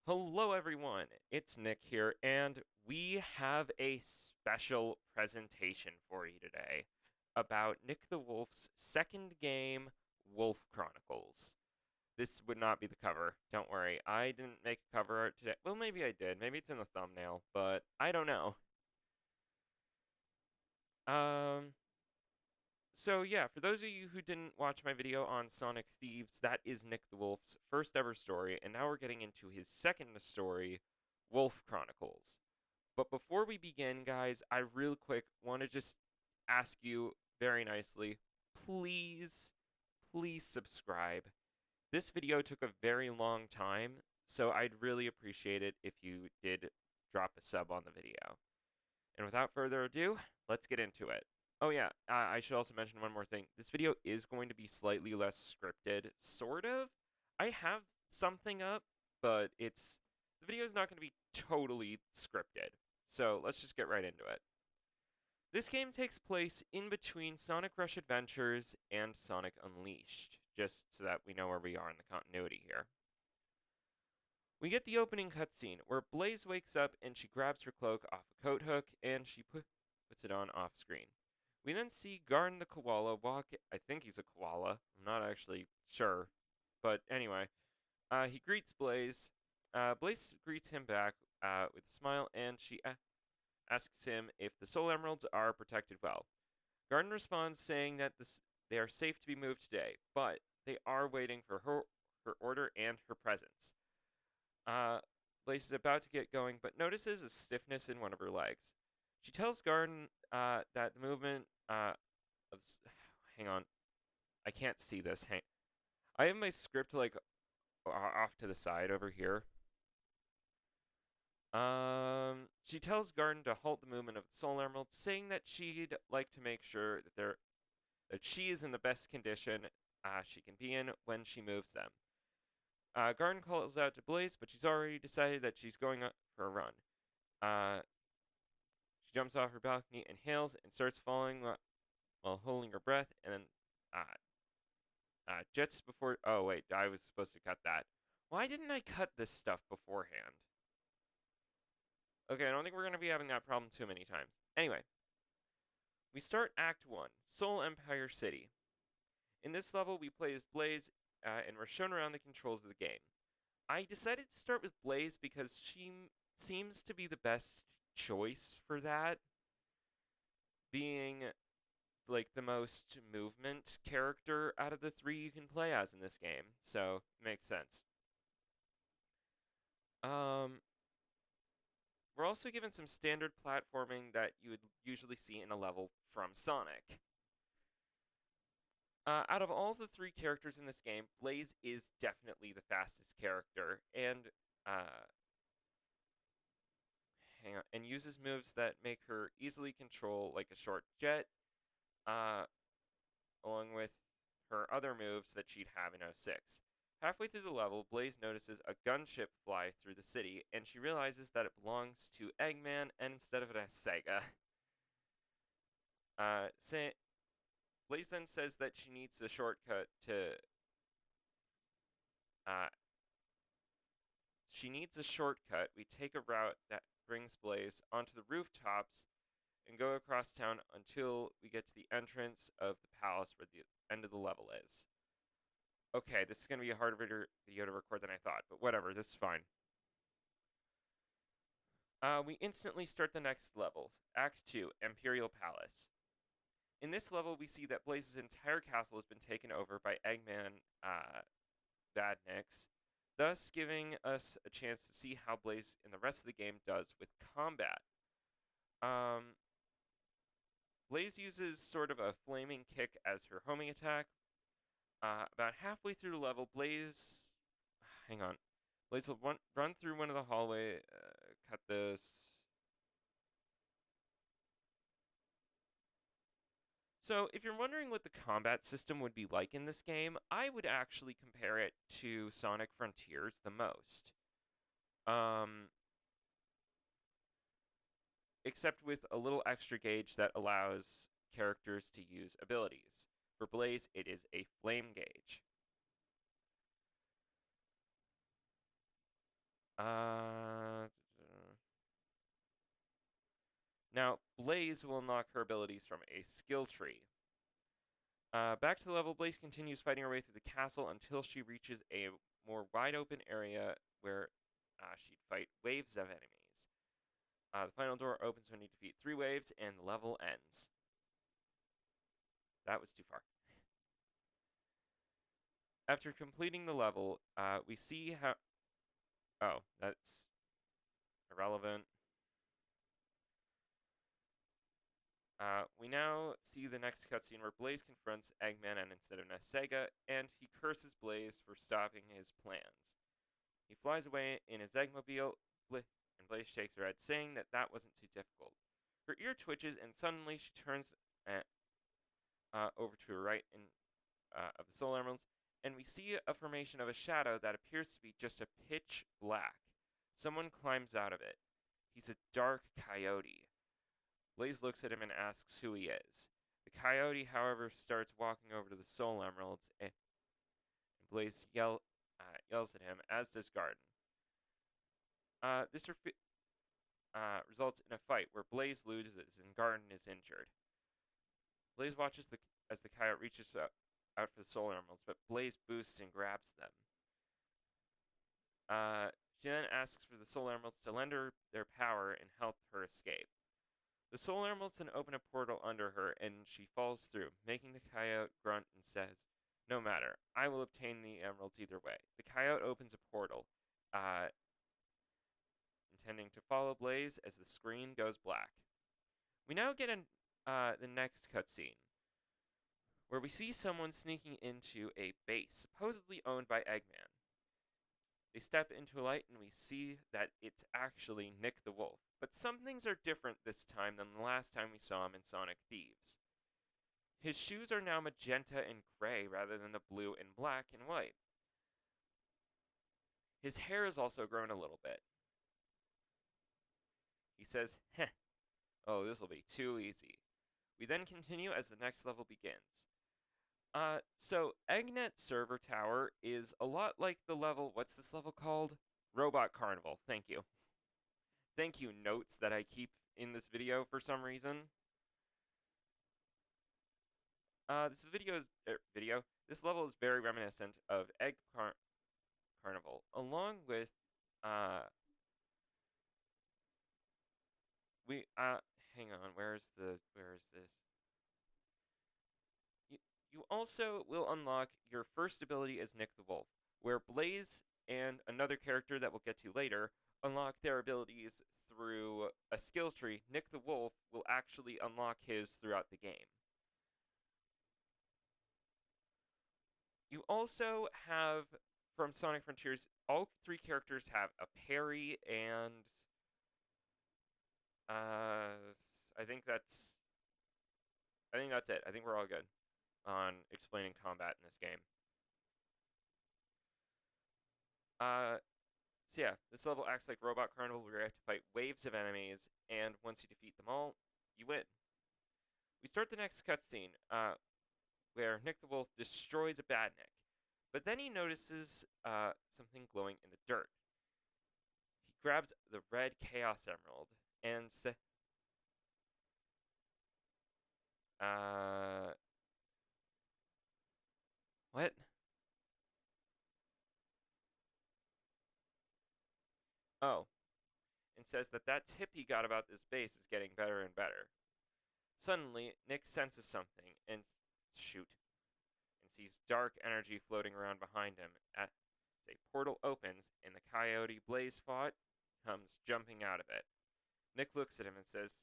Hello, everyone. It's Nick here, and we have a special presentation for you today about Nick the Wolf's second game, Wolf Chronicles. This would not be the cover. Don't worry. I didn't make a cover art today. Well, maybe I did. Maybe it's in the thumbnail, but I don't know. Um, so yeah, for those of you who didn't watch my video on Sonic Thieves, that is Nick the Wolf's first ever story, and now we're getting into his second story, Wolf Chronicles. But before we begin, guys, I real quick want to just ask you very nicely, please, please subscribe. This video took a very long time, so I'd really appreciate it if you did drop a sub on the video. And without further ado, let's get into it. Oh yeah, I should also mention one more thing. This video is going to be slightly less scripted, sort of. I have something up, but the video is not going to be totally scripted. So let's just get right into it. This game takes place in between Sonic Rush Adventures and Sonic Unleashed, just so that we know where we are in the continuity here. We get the opening cutscene where Blaze wakes up and she grabs her cloak off a coat hook and she puts it on off screen. We then see Garn the koala walk. I think he's a koala. I'm not actually sure. But anyway, he greets Blaze. Blaze greets him back with a smile, and she asks him if the Soul Emeralds are protected well. Garden responds saying that they are safe to be moved today, but they are waiting for her order and her presence. Blaze is about to get going, but notices a stiffness in one of her legs. She tells Garden that the movement hang on, I can't see this. I have my script like off to the side over here. She tells Garden to halt the movement of the Soul Emeralds, saying that she'd like to make sure that she is in the best condition she can be in when she moves them. Garden calls out to Blaze, but she's already decided that she's going for a run. She jumps off her balcony, inhales, and starts falling while holding her breath, and then jets before. Oh wait, I was supposed to cut that. Why didn't I cut this stuff beforehand? Okay, I don't think we're gonna be having that problem too many times. Anyway, we start Act 1, Soul Empire City. In this level, we play as Blaze, and we're shown around the controls of the game. I decided to start with Blaze because she seems to be the best choice for that, being like the most movement character out of the three you can play as in this game, so it makes sense. We're also given some standard platforming that you would usually see in a level from Sonic. Out of all the three characters in this game, Blaze is definitely the fastest character, and uses moves that make her easily control like a short jet, along with her other moves that she'd have in 06. Halfway through the level, Blaze notices a gunship fly through the city, and she realizes that it belongs to Eggman and instead of a Sega. Blaze then says that she needs a shortcut to. She needs a shortcut. We take a route that brings Blaze onto the rooftops and go across town until we get to the entrance of the palace where the end of the level is. Okay, this is going to be a harder video to record than I thought, but whatever, this is fine. We instantly start the next level, Act 2, Imperial Palace. In this level, we see that Blaze's entire castle has been taken over by Eggman Badniks, thus giving us a chance to see how Blaze in the rest of the game does with combat. Blaze uses sort of a flaming kick as her homing attack. About halfway through the level, Blaze will run through one of the hallway, cut this. So if you're wondering what the combat system would be like in this game, I would actually compare it to Sonic Frontiers the most. Except with a little extra gauge that allows characters to use abilities. For Blaze, it is a flame gauge. Uh, Now, Blaze will unlock her abilities from a skill tree. Back to the level, Blaze continues fighting her way through the castle until she reaches a more wide open area where she'd fight waves of enemies. The final door opens when you defeat 3 waves, and the level ends. That was too far. After completing the level, we see how. Oh, that's irrelevant. We now see the next cutscene where Blaze confronts Eggman and instead of Sega, and he curses Blaze for stopping his plans. He flies away in his Eggmobile, and Blaze shakes her head, saying that that wasn't too difficult. Her ear twitches, and suddenly she turns over to her right of the Soul Emeralds, and we see a formation of a shadow that appears to be just a pitch black. Someone climbs out of it. He's a dark coyote. Blaze looks at him and asks who he is. The coyote, however, starts walking over to the Soul Emeralds, and Blaze yells at him, as does Garden. This results in a fight where Blaze loses and Garden is injured. Blaze watches as the coyote reaches out for the Soul Emeralds, but Blaze boosts and grabs them. She then asks for the Soul Emeralds to lend her their power and help her escape. The Soul Emeralds then open a portal under her, and she falls through, making the coyote grunt and says, "No matter, I will obtain the emeralds either way." The coyote opens a portal, intending to follow Blaze as the screen goes black. We now get the next cutscene, where we see someone sneaking into a base supposedly owned by Eggman. They step into a light and we see that it's actually Nick the Wolf. But some things are different this time than the last time we saw him in Sonic Thieves. His shoes are now magenta and gray rather than the blue and black and white. His hair has also grown a little bit. He says, "Heh, oh, this will be too easy." We then continue as the next level begins. So Eggnet Server Tower is a lot like the level, what's this level called? Robot Carnival, thank you. Thank you, notes that I keep in this video for some reason. This level is very reminiscent of Carnival, along with, hang on, where is this? You also will unlock your first ability as Nick the Wolf, where Blaze and another character that we'll get to later unlock their abilities through a skill tree. Nick the Wolf will actually unlock his throughout the game. You also have, from Sonic Frontiers, all 3 characters have a parry and I think that's it. I think we're all good on explaining combat in this game. So yeah, this level acts like Robot Carnival, where you have to fight waves of enemies, and once you defeat them all, you win. We start the next cutscene, where Nick the Wolf destroys a badnik, but then he notices something glowing in the dirt. He grabs the red Chaos Emerald and what? Oh, and says that tip he got about this base is getting better and better. Suddenly, Nick senses something and sees dark energy floating around behind him. As a portal opens and the coyote Blaze fought comes jumping out of it. Nick looks at him and says,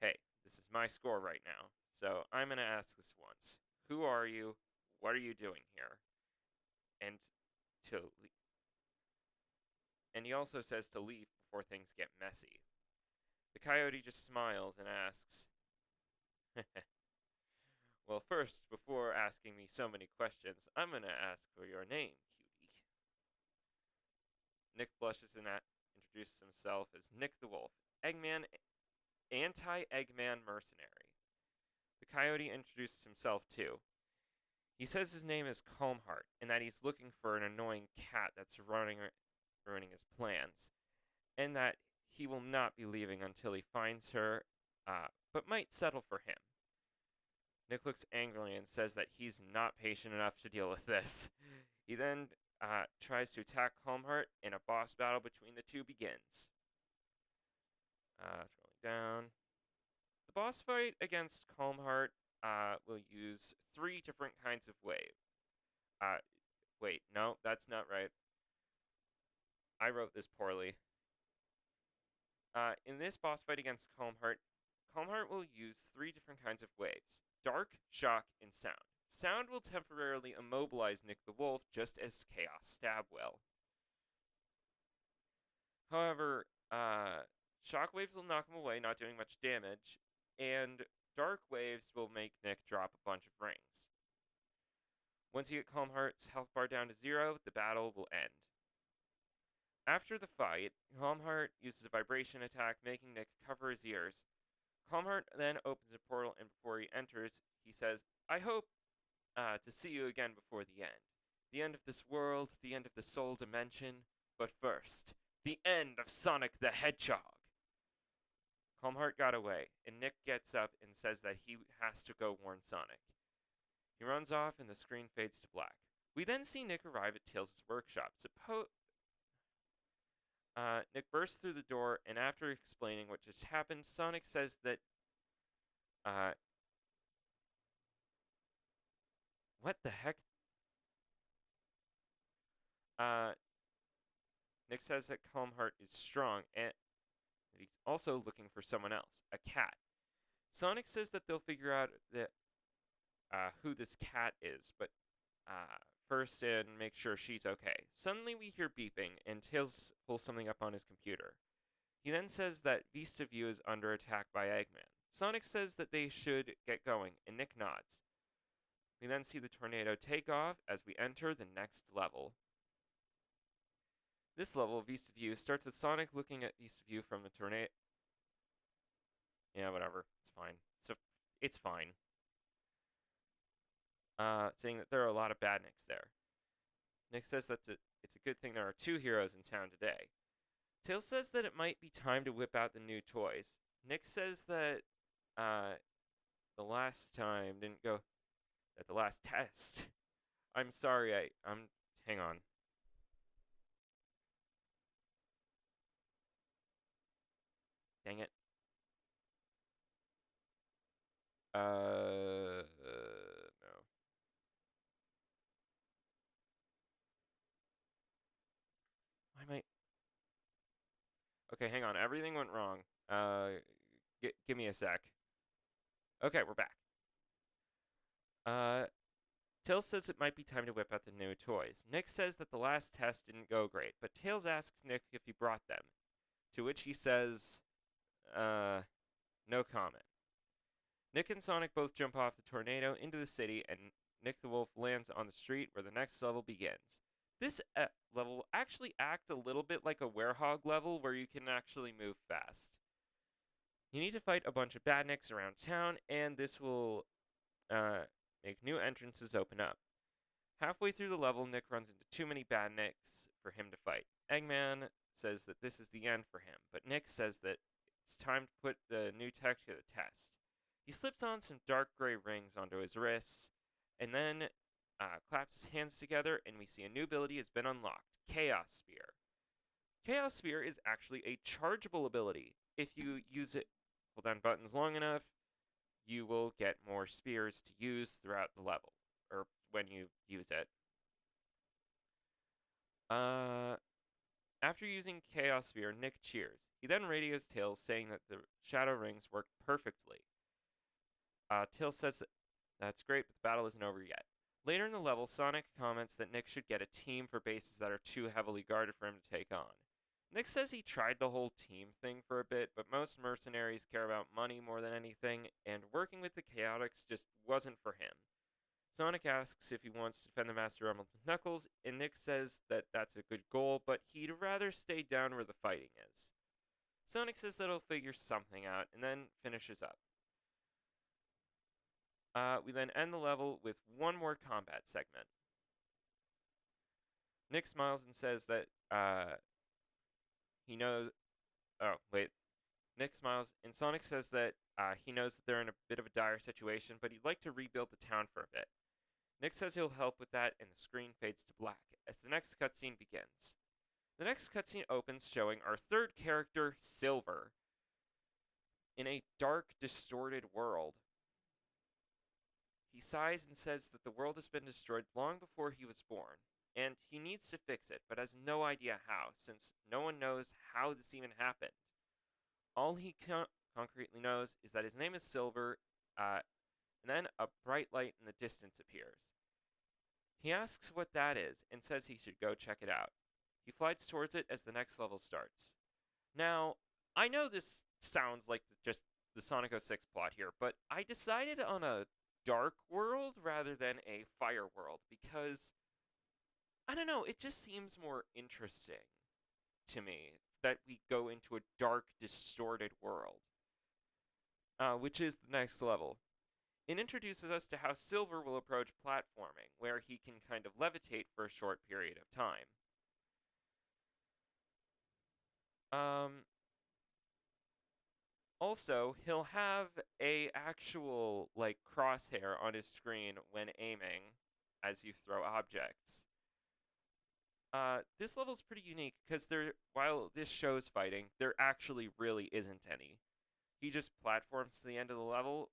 "Hey, this is my score right now, so I'm gonna ask this once. Who are you? What are you doing here?" And to and he also says to leave before things get messy. The coyote just smiles and asks, "Well, first, before asking me so many questions, I'm gonna ask for your name, cutie." Nick blushes and introduces himself as Nick the Wolf, anti-Eggman mercenary. The coyote introduces himself too. He says his name is Calmheart and that he's looking for an annoying cat that's running ruining his plans, and that he will not be leaving until he finds her, but might settle for him. Nick looks angrily and says that he's not patient enough to deal with this. He then tries to attack Calmheart, and a boss battle between the two begins. Scrolling down. The boss fight against Calmheart will use 3 different kinds of wave. Wait, no, that's not right. I wrote this poorly. In this boss fight against Calmheart, Calmheart will use 3 different kinds of waves: dark, shock, and sound. Sound will temporarily immobilize Nick the Wolf, just as Chaos Stab will. However, shock waves will knock him away, not doing much damage, and dark waves will make Nick drop a bunch of rings. Once you get Calmheart's health bar down to 0, the battle will end. After the fight, Calmheart uses a vibration attack, making Nick cover his ears. Calmheart then opens a portal, and before he enters, he says, "I hope to see you again before the end. The end of this world, the end of the soul dimension, but first, the end of Sonic the Hedgehog." Calmheart got away, and Nick gets up and says that he has to go warn Sonic. He runs off, and the screen fades to black. We then see Nick arrive at Tails' workshop. Nick bursts through the door, and after explaining what just happened, Sonic says that, what the heck? Nick says that Calmheart is strong, and that he's also looking for someone else, a cat. Sonic says that they'll figure out who this cat is, but first and make sure she's okay. Suddenly we hear beeping, and Tails pulls something up on his computer. He then says that Vista View is under attack by Eggman. Sonic says that they should get going, and Nick nods. We then see the tornado take off as we enter the next level. This level, Vista View, starts with Sonic looking at Vista View from the tornado. Yeah, whatever. It's fine. It's fine. Saying that there are a lot of badniks there. Nick says that it's a good thing there are 2 heroes in town today. Tails says that it might be time to whip out the new toys. Nick says that the last time didn't go... That the last test... I'm sorry, hang on. Dang it. No. Why am I... Okay, hang on. Everything went wrong. Give me a sec. Okay, we're back. Tails says it might be time to whip out the new toys. Nick says that the last test didn't go great, but Tails asks Nick if he brought them, to which he says, no comment. Nick and Sonic both jump off the tornado into the city, and Nick the Wolf lands on the street where the next level begins. This level will actually act a little bit like a Werehog level where you can actually move fast. You need to fight a bunch of badniks around town, and this will make new entrances open up. Halfway through the level, Nick runs into too many badniks for him to fight. Eggman says that this is the end for him, but Nick says that it's time to put the new tech to the test. He slips on some dark gray rings onto his wrists, and then claps his hands together, and we see a new ability has been unlocked, Chaos Spear. Chaos Spear is actually a chargeable ability. If you use it, hold down buttons long enough, you will get more spears to use throughout the level, or when you use it. After using Chaos Spear, Nick cheers. He then radios Tails, saying that the Shadow Rings work perfectly. Tails says that's great, but the battle isn't over yet. Later in the level, Sonic comments that Nick should get a team for bases that are too heavily guarded for him to take on. Nick says he tried the whole team thing for a bit, but most mercenaries care about money more than anything, and working with the Chaotix just wasn't for him. Sonic asks if he wants to defend the Master Emerald with Knuckles, and Nick says that that's a good goal, but he'd rather stay down where the fighting is. Sonic says that he'll figure something out, and then finishes up. We then end the level with one more combat segment. Nick smiles and says that he knows. Oh, wait. Nick smiles, and Sonic says that he knows that they're in a bit of a dire situation, but he'd like to rebuild the town for a bit. Nick says he'll help with that, and the screen fades to black as the next cutscene begins. The next cutscene opens showing our third character, Silver, in a dark, distorted world. He sighs and says that the world has been destroyed long before he was born, and he needs to fix it, but has no idea how, since no one knows how this even happened. All he concretely knows is that his name is Silver, and then a bright light in the distance appears. He asks what that is and says he should go check it out. He flies towards it as the next level starts. Now, I know this sounds like just the Sonic 06 plot here, but I decided on a dark world rather than a fire world because, I don't know, it just seems more interesting to me that we go into a dark, distorted world, which is the next level. It introduces us to how Silver will approach platforming, where he can kind of levitate for a short period of time. Um, Also, he'll have a actual like crosshair on his screen when aiming as you throw objects. This level's pretty unique because while this shows fighting, there actually really isn't any. He just platforms to the end of the level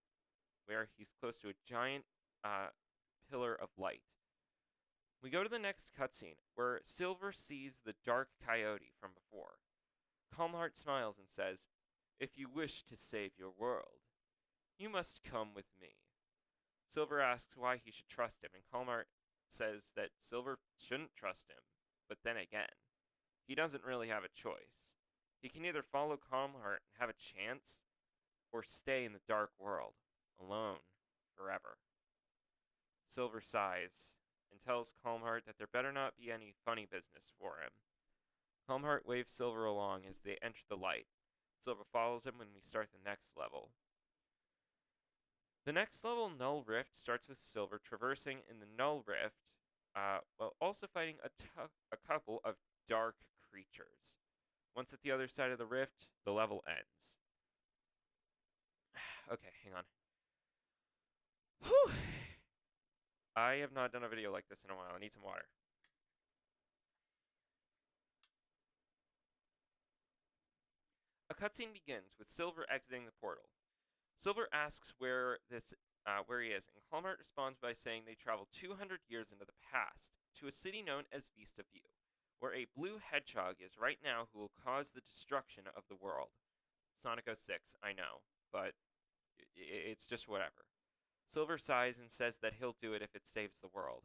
where he's close to a giant pillar of light. We go to the next cutscene where Silver sees the dark coyote from before. Calmheart smiles and says, "If you wish to save your world, you must come with me." Silver asks why he should trust him, and Calmheart says that Silver shouldn't trust him, but then again, he doesn't really have a choice. He can either follow Calmheart and have a chance, or stay in the dark world, alone, forever. Silver sighs and tells Calmheart that there better not be any funny business for him. Calmheart waves Silver along as they enter the light. Silver follows him when we start the next level. The next level, Null Rift, starts with Silver traversing in the Null Rift, while also fighting a couple of dark creatures. Once at the other side of the rift, the level ends. Okay, hang on. Whew. I have not done a video like this in a while. I need some water. A cutscene begins with Silver exiting the portal. Silver asks where he is, and Calmheart responds by saying they traveled 200 years into the past to a city known as Vista View, where a blue hedgehog is right now who will cause the destruction of the world. Sonic 06, I know, but it's just whatever. Silver sighs and says that he'll do it if it saves the world.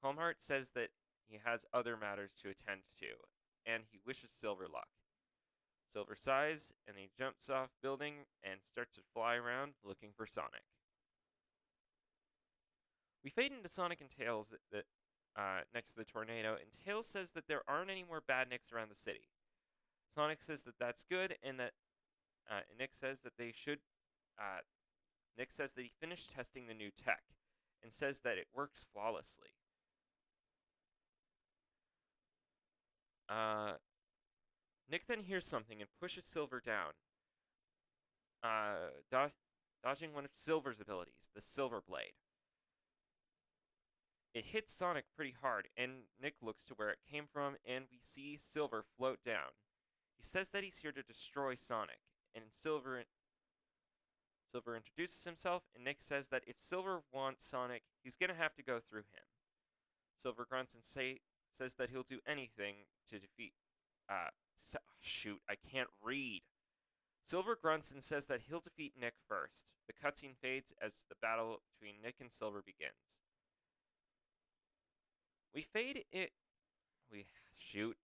Calmheart says that he has other matters to attend to, and he wishes Silver luck. Silver sighs, and he jumps off building and starts to fly around looking for Sonic. We fade into Sonic and Tails next to the tornado, and Tails says that there aren't any more bad Nicks around the city. Sonic says that that's good, and that Nick says that they should. Nick says that he finished testing the new tech, and says that it works flawlessly. Nick then hears something and pushes Silver down, dodging one of Silver's abilities, the Silver Blade. It hits Sonic pretty hard, and Nick looks to where it came from, and we see Silver float down. He says that he's here to destroy Sonic, and Silver introduces himself, and Nick says that if Silver wants Sonic, he's gonna have to go through him. Silver grunts and says that he'll do anything to defeat. Shoot, I can't read. Silver grunts and says that he'll defeat Nick first. The cutscene fades as the battle between Nick and Silver begins. We fade it. Shoot.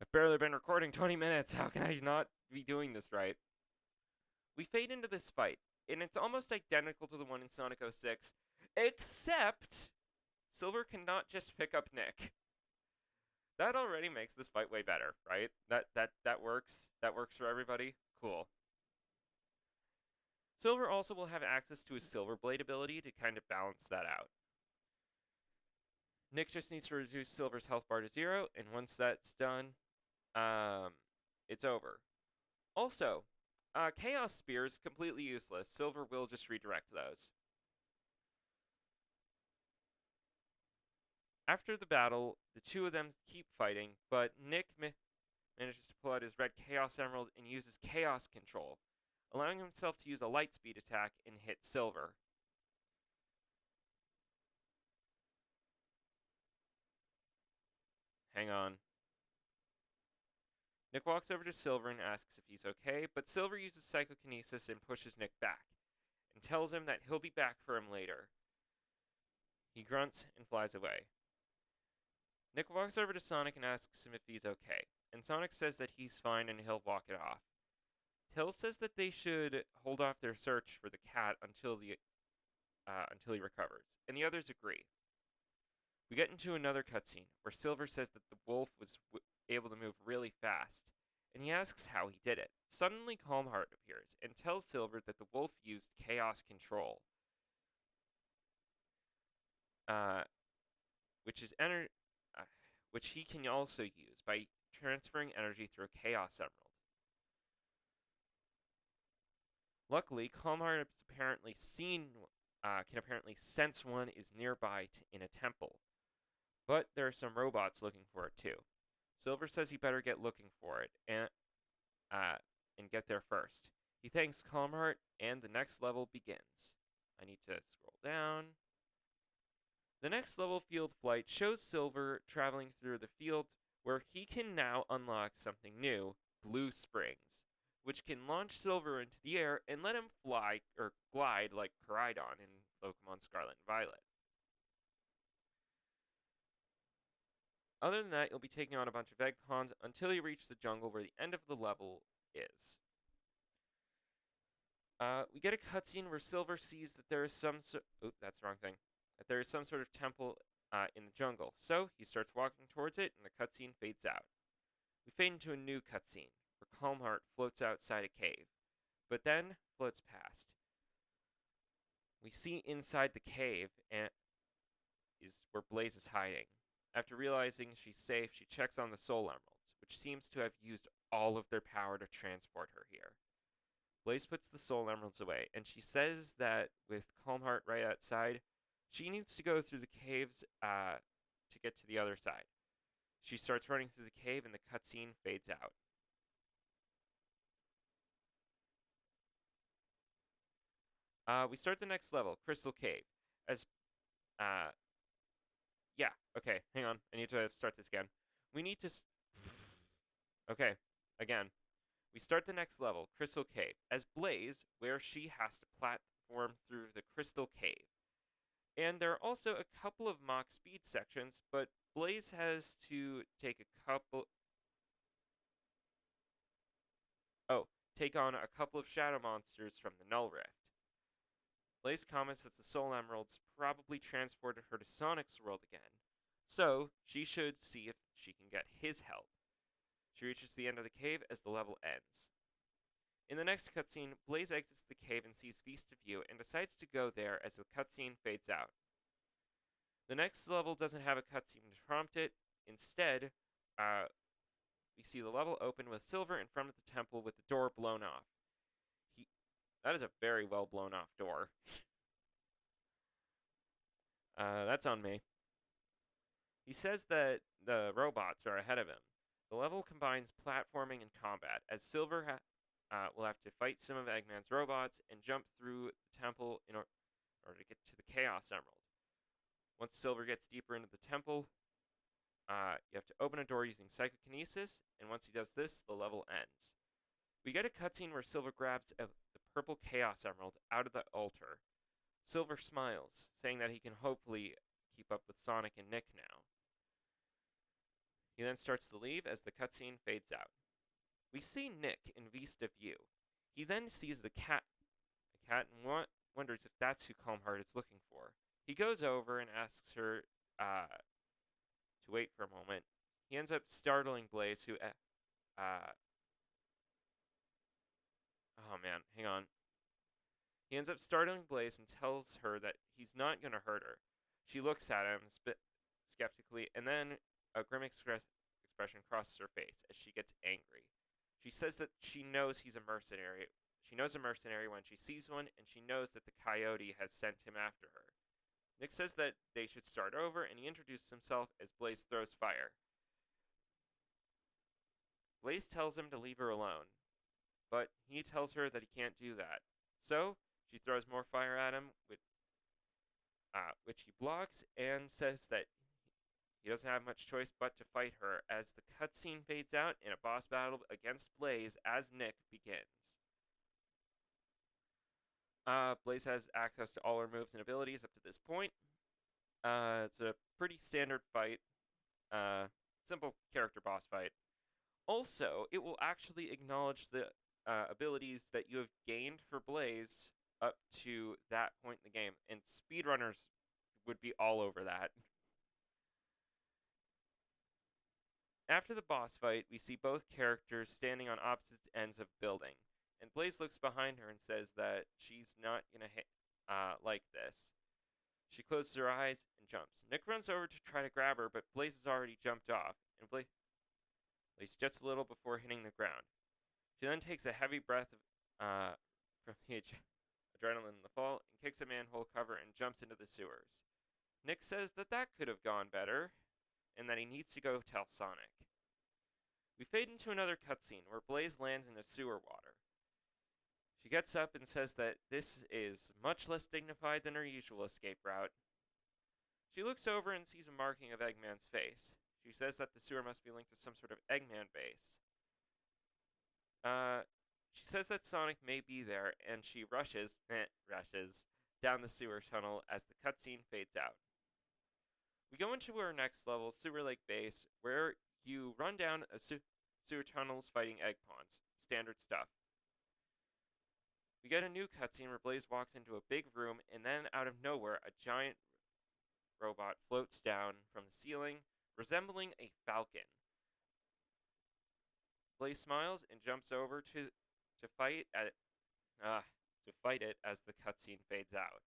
I've barely been recording 20 minutes. How can I not be doing this right? We fade into this fight, and it's almost identical to the one in Sonic 06, except Silver cannot just pick up Nick. That already makes this fight way better, right? That works. That works for everybody. Cool. Silver also will have access to his Silver Blade ability to kind of balance that out. Nick just needs to reduce Silver's health bar to 0, and once that's done, um, it's over. Also, Chaos Spears, completely useless. Silver will just redirect those. After the battle, the two of them keep fighting, but Nick manages to pull out his red Chaos Emerald and uses Chaos Control, allowing himself to use a light speed attack and hit Silver. Hang on. Nick walks over to Silver and asks if he's okay, but Silver uses Psychokinesis and pushes Nick back, and tells him that he'll be back for him later. He grunts and flies away. Nick walks over to Sonic and asks him if he's okay, and Sonic says that he's fine and he'll walk it off. Tails says that they should hold off their search for the cat until he recovers, and the others agree. We get into another cutscene where Silver says that the wolf was able to move really fast, and he asks how he did it. Suddenly, Calmheart appears and tells Silver that the wolf used Chaos Control, uh, which is which he can also use by transferring energy through a Chaos Emerald. Luckily, Calmheart can apparently sense one is nearby in a temple, but there are some robots looking for it too. Silver says he better get looking for it and get there first. He thanks Calmheart, and the next level begins. I need to scroll down. The next level, Field Flight, shows Silver traveling through the field where he can now unlock something new, Blue Springs, which can launch Silver into the air and let him fly or glide like Koraidon in Pokemon Scarlet and Violet. Other than that, you'll be taking on a bunch of egg ponds until you reach the jungle where the end of the level is. We get a cutscene where Silver sees that there is that's the wrong thing. That there is some sort of temple in the jungle. So he starts walking towards it, and the cutscene fades out. We fade into a new cutscene where Calmheart floats outside a cave, but then floats past. We see inside the cave and is where Blaze is hiding. After realizing she's safe, she checks on the Soul Emeralds, which seems to have used all of their power to transport her here. Blaze puts the Soul Emeralds away, and she says that with Calmheart right outside, she needs to go through the caves to get to the other side. She starts running through the cave, and the cutscene fades out. We start the next level, Crystal Cave. As, yeah, okay, hang on. I need to start this again. We need to. Okay, again. We start the next level, Crystal Cave, as Blaze, where she has to platform through the Crystal Cave. And there are also a couple of mock speed sections, but Blaze has to take take on a couple of shadow monsters from the Null Rift. Blaze comments that the Soul Emeralds probably transported her to Sonic's world again, so she should see if she can get his help. She reaches the end of the cave as the level ends. In the next cutscene, Blaze exits the cave and sees Vista View and decides to go there as the cutscene fades out. The next level doesn't have a cutscene to prompt it. Instead, we see the level open with Silver in front of the temple with the door blown off. That is a very well blown off door. That's on me. He says that the robots are ahead of him. The level combines platforming and combat, as Silver will have to fight some of Eggman's robots and jump through the temple in order to get to the Chaos Emerald. Once Silver gets deeper into the temple, you have to open a door using Psychokinesis, and once he does this, the level ends. We get a cutscene where Silver grabs the purple Chaos Emerald out of the altar. Silver smiles, saying that he can hopefully keep up with Sonic and Nick now. He then starts to leave as the cutscene fades out. We see Nick in Vista View. He then sees the cat and wonders if that's who Calmheart is looking for. He goes over and asks her to wait for a moment. He ends up startling Blaze, who oh man, hang on. He ends up startling Blaze and tells her that he's not going to hurt her. She looks at him, skeptically, and then a grim expression crosses her face as she gets angry. She says that she knows he's a mercenary. She knows a mercenary when she sees one, and she knows that the coyote has sent him after her. Nick says that they should start over, and he introduces himself as Blaze throws fire. Blaze tells him to leave her alone, but he tells her that he can't do that. So she throws more fire at him, which he blocks, and says that he doesn't have much choice but to fight her as the cutscene fades out in a boss battle against Blaze as Nick begins. Blaze has access to all her moves and abilities up to this point. It's a pretty standard fight. Simple character boss fight. Also, it will actually acknowledge the abilities that you have gained for Blaze up to that point in the game, and speedrunners would be all over that. After the boss fight, we see both characters standing on opposite ends of a building, and Blaze looks behind her and says that she's not gonna like this. She closes her eyes and jumps. Nick runs over to try to grab her, but Blaze has already jumped off, and Blaze just a little before hitting the ground. She then takes a heavy breath from the adrenaline in the fall and kicks a manhole cover and jumps into the sewers. Nick says that could have gone better and that he needs to go tell Sonic. We fade into another cutscene where Blaze lands in the sewer water. She gets up and says that this is much less dignified than her usual escape route. She looks over and sees a marking of Eggman's face. She says that the sewer must be linked to some sort of Eggman base. She says that Sonic may be there, and she rushes down the sewer tunnel as the cutscene fades out. We go into our next level, Sewer Lake Base, where you run down a sewer tunnels fighting egg pawns. Standard stuff. We get a new cutscene where Blaze walks into a big room, and then out of nowhere, a giant robot floats down from the ceiling, resembling a falcon. Blaze smiles and jumps over to fight it as the cutscene fades out.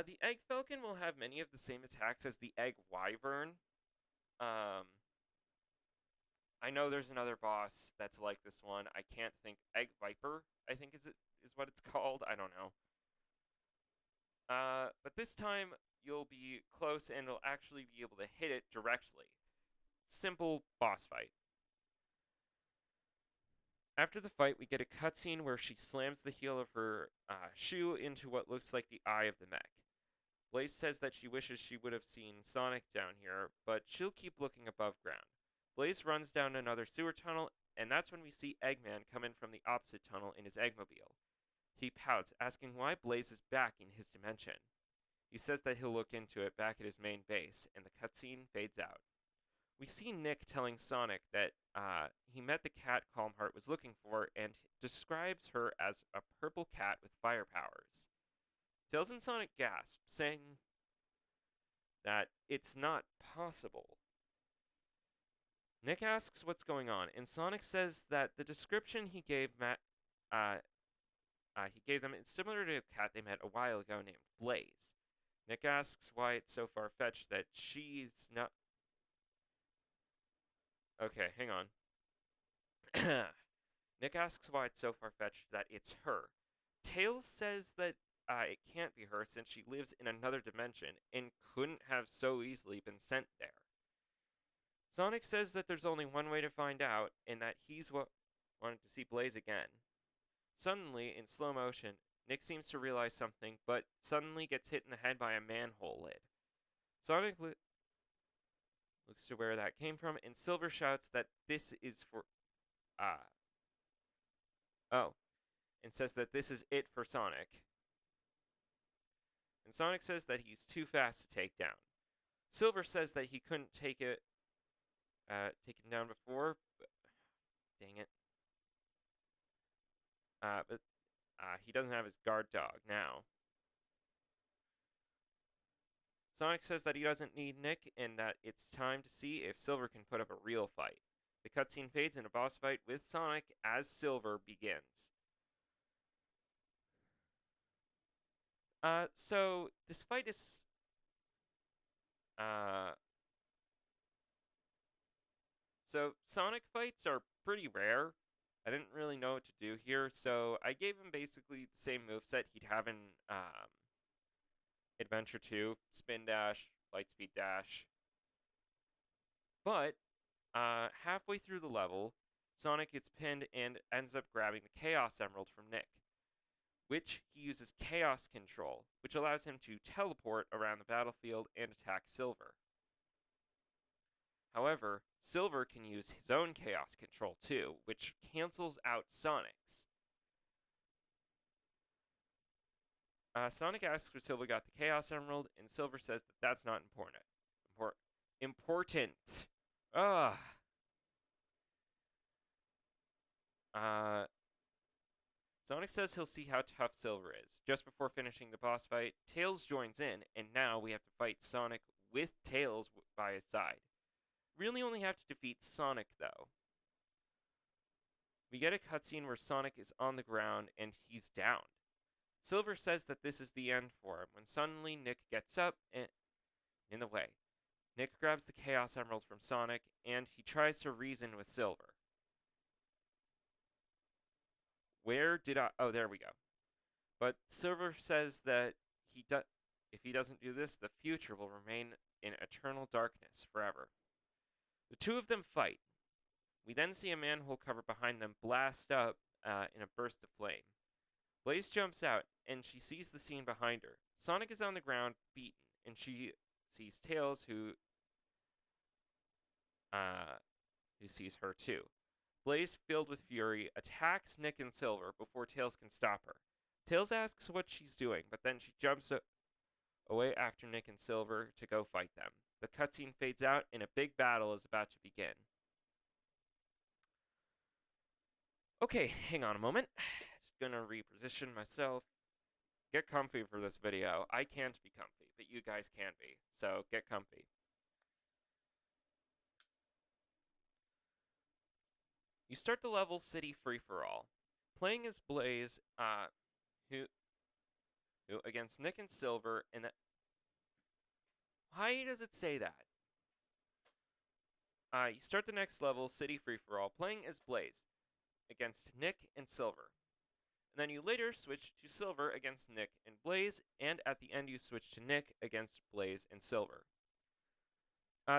The Egg Falcon will have many of the same attacks as the Egg Wyvern. I know there's another boss that's like this one. I can't think. Egg Viper, I think is what it's called. I don't know. But this time you'll be close and you'll actually be able to hit it directly. Simple boss fight. After the fight, we get a cutscene where she slams the heel of her shoe into what looks like the eye of the mech. Blaze says that she wishes she would have seen Sonic down here, but she'll keep looking above ground. Blaze runs down another sewer tunnel, and that's when we see Eggman come in from the opposite tunnel in his Eggmobile. He pouts, asking why Blaze is back in his dimension. He says that he'll look into it back at his main base, and the cutscene fades out. We see Nick telling Sonic that he met the cat Calmheart was looking for and describes her as a purple cat with fire powers. Tails and Sonic gasp, saying that it's not possible. Nick asks what's going on, and Sonic says that the description he gave them is similar to a cat they met a while ago named Blaze. Nick asks why it's so far-fetched that she's not... Okay, hang on. Nick asks why it's so far-fetched that it's her. Tails says that it can't be her since she lives in another dimension and couldn't have so easily been sent there. Sonic says that there's only one way to find out, and that he's wanted to see Blaze again. Suddenly, in slow motion, Nick seems to realize something, but suddenly gets hit in the head by a manhole lid. Sonic looks to where that came from, and Silver shouts that this is for... and says that this is it for Sonic. And Sonic says that he's too fast to take down. Silver says that he couldn't take it taken down before, but, dang it. But he doesn't have his guard dog now. Sonic says that he doesn't need Nick and that it's time to see if Silver can put up a real fight. The cutscene fades in a boss fight with Sonic as Silver begins. So this fight is Uh, so Sonic fights are pretty rare. I didn't really know what to do here, so I gave him basically the same moveset he'd have in Adventure 2, Spin Dash, Lightspeed Dash. But halfway through the level, Sonic gets pinned and ends up grabbing the Chaos Emerald from Nick, which he uses Chaos Control, which allows him to teleport around the battlefield and attack Silver. However, Silver can use his own Chaos Control too, which cancels out Sonic's. Sonic asks where Silver got the Chaos Emerald, and Silver says that that's not important. Important. Ugh. Uh, Sonic says he'll see how tough Silver is. Just before finishing the boss fight, Tails joins in, and now we have to fight Sonic with Tails by his side. Really only have to defeat Sonic, though. We get a cutscene where Sonic is on the ground and he's down. Silver says that this is the end for him when suddenly Nick gets up and in the way. Nick grabs the Chaos Emerald from Sonic and he tries to reason with Silver. Where did I... Oh, there we go. But Silver says that if he doesn't do this, the future will remain in eternal darkness forever. The two of them fight. We then see a manhole cover behind them blast up in a burst of flame. Blaze jumps out, and she sees the scene behind her. Sonic is on the ground, beaten, and she sees Tails, who sees her too. Blaze, filled with fury, attacks Nick and Silver before Tails can stop her. Tails asks what she's doing, but then she jumps away after Nick and Silver to go fight them. The cutscene fades out, and a big battle is about to begin. Okay, hang on a moment. Just gonna reposition myself. Get comfy for this video. I can't be comfy, but you guys can be. So get comfy. You start the level City Free-for-All. Playing as Blaze, who against Nick and Silver, and that... Why does it say that? You start the next level, City Free-for-All, playing as Blaze against Nick and Silver. And then you later switch to Silver against Nick and Blaze, and at the end you switch to Nick against Blaze and Silver.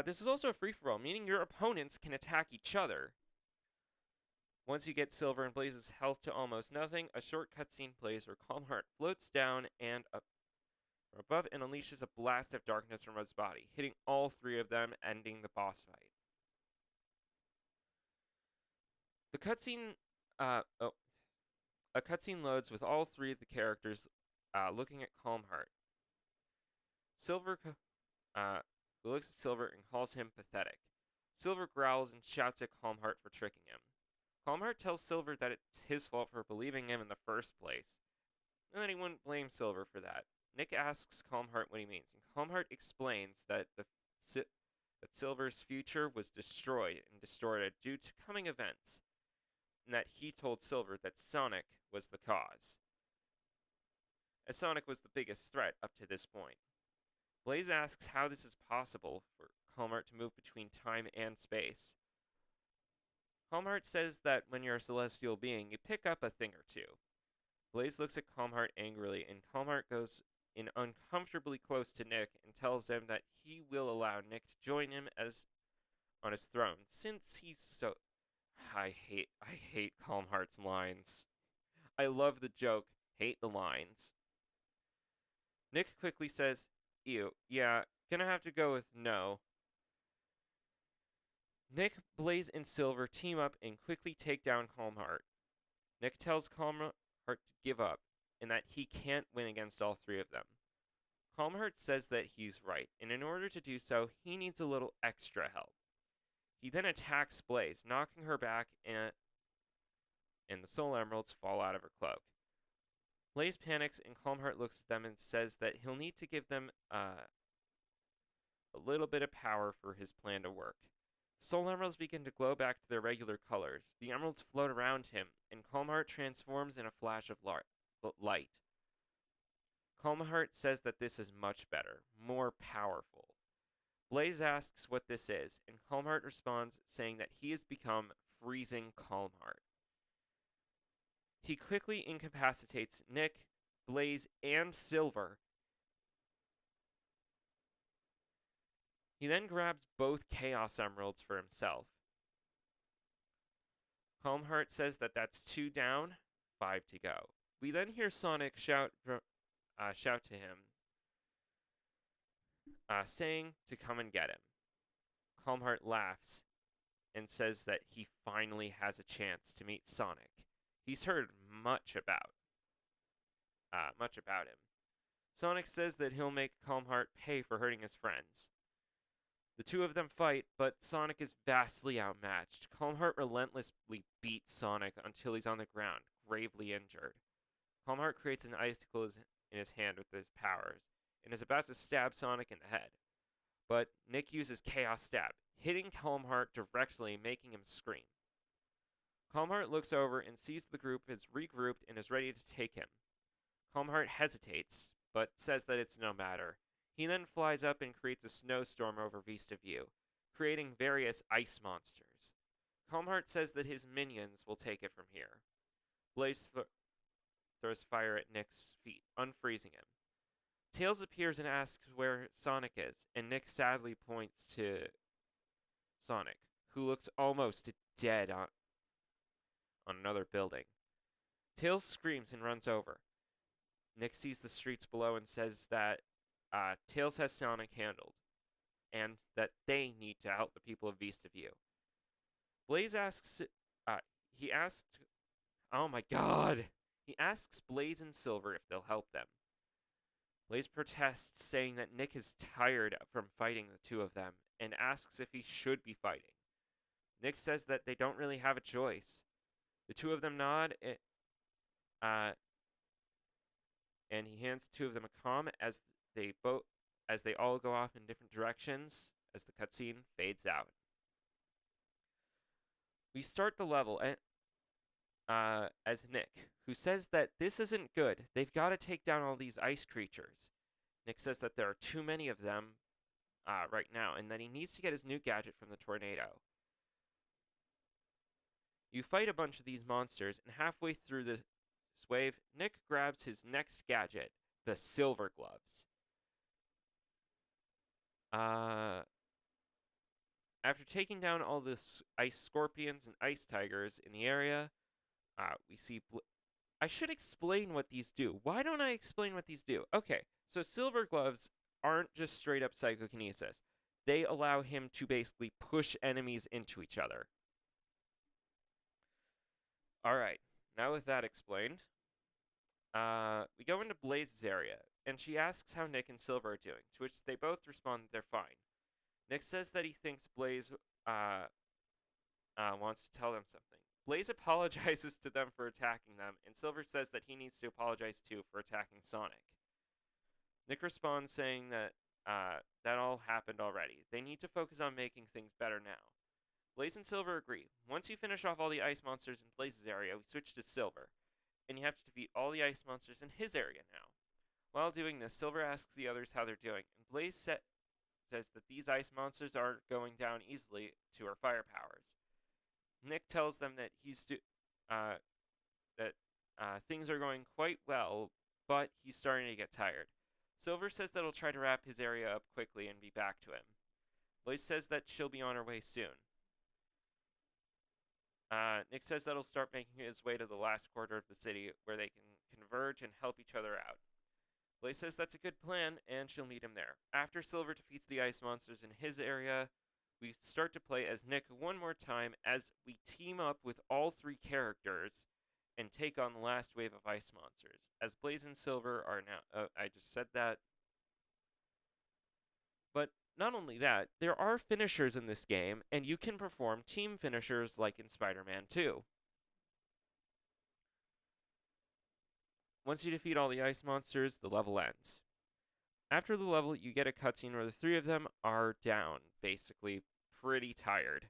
This is also a free-for-all, meaning your opponents can attack each other. Once you get Silver and Blaze's health to almost nothing, a short cutscene plays where Calm Heart floats down and up from above and unleashes a blast of darkness from his body, hitting all three of them, ending the boss fight. The cutscene, a cutscene loads with all three of the characters looking at Calm Heart. Silver looks at Silver and calls him pathetic. Silver growls and shouts at Calm Heart for tricking him. Calm Heart tells Silver that it's his fault for believing him in the first place, and that he wouldn't blame Silver for that. Nick asks Calm Heart what he means, and Calm Heart explains that that Silver's future was destroyed and distorted due to coming events, and that he told Silver that Sonic was the cause, as Sonic was the biggest threat up to this point. Blaze asks how this is possible for Calm Heart to move between time and space. Calm Heart says that when you're a celestial being, you pick up a thing or two. Blaze looks at Calm Heart angrily, and Calm Heart goes in uncomfortably close to Nick and tells him that he will allow Nick to join him as on his throne, since he's so... I hate Calm Heart's lines. I love the joke, hate the lines. Nick quickly says, ew, yeah, gonna have to go with no. Nick, Blaze, and Silver team up and quickly take down Calm Heart. Nick tells Calm Heart to give up, and that he can't win against all three of them. Calm Heart says that he's right, and in order to do so, he needs a little extra help. He then attacks Blaze, knocking her back, and the Soul Emeralds fall out of her cloak. Blaze panics, and Calm Heart looks at them and says that he'll need to give them a little bit of power for his plan to work. Soul Emeralds begin to glow back to their regular colors. The emeralds float around him, and Calm Heart transforms in a flash of light. Calm Heart says that this is much better, more powerful. Blaze asks what this is, and Calmheart responds saying that he has become freezing Calmheart. He quickly incapacitates Nick, Blaze, and Silver. He then grabs both Chaos Emeralds for himself. Calmheart says that that's 2 down, 5 to go. We then hear Sonic shout to him, saying to come and get him. Calmheart laughs and says that he finally has a chance to meet Sonic. He's heard much about him. Sonic says that he'll make Calmheart pay for hurting his friends. The two of them fight, but Sonic is vastly outmatched. Calmheart relentlessly beats Sonic until he's on the ground, gravely injured. Calmheart creates an icicle in his hand with his powers, and is about to stab Sonic in the head. But Nick uses Chaos Stab, hitting Calmheart directly, making him scream. Calmheart looks over and sees the group is regrouped and is ready to take him. Calmheart hesitates, but says that it's no matter. He then flies up and creates a snowstorm over Vista View, creating various ice monsters. Calmheart says that his minions will take it from here. Blaze throws fire at Nick's feet, unfreezing him. Tails appears and asks where Sonic is, and Nick sadly points to Sonic, who looks almost dead on another building. Tails screams and runs over. Nick sees the streets below and says that Tails has Sonic handled, and that they need to help the people of Vista View. Blaze asks, he asks Blaze and Silver if they'll help them. Blaze protests, saying that Nick is tired from fighting the two of them, and asks if he should be fighting. Nick says that they don't really have a choice. The two of them nod, and he hands the two of them a comm as they all go off in different directions as the cutscene fades out. We start the level as Nick, who says that this isn't good. They've got to take down all these ice creatures. Nick says that there are too many of them right now, and that he needs to get his new gadget from the tornado. You fight a bunch of these monsters, and halfway through this wave, Nick grabs his next gadget, the Silver Gloves. After taking down all the ice scorpions and ice tigers in the area, we see... I should explain what these do. Why don't I explain what these do? Okay, so Silver Gloves aren't just straight up psychokinesis. They allow him to basically push enemies into each other. Alright, now with that explained, we go into Blaze's area, and she asks how Nick and Silver are doing, to which they both respond that they're fine. Nick says that he thinks Blaze wants to tell them something. Blaze apologizes to them for attacking them, and Silver says that he needs to apologize too for attacking Sonic. Nick responds saying that that all happened already. They need to focus on making things better now. Blaze and Silver agree. Once you finish off all the ice monsters in Blaze's area, we switch to Silver, and you have to defeat all the ice monsters in his area now. While doing this, Silver asks the others how they're doing, and Blaze says that these ice monsters aren't going down easily to her fire powers. Nick tells them that things are going quite well, but he's starting to get tired. Silver says that he'll try to wrap his area up quickly and be back to him. Blaze says that she'll be on her way soon. Nick says that he'll start making his way to the last quarter of the city where they can converge and help each other out. Blaze says that's a good plan, and she'll meet him there. After Silver defeats the ice monsters in his area, we start to play as Nick one more time as we team up with all three characters and take on the last wave of ice monsters. As Blaze and Silver are now... I just said that. But not only that, there are finishers in this game, and you can perform team finishers like in Spider-Man 2. Once you defeat all the ice monsters, the level ends. After the level, you get a cutscene where the three of them are down, basically pretty tired.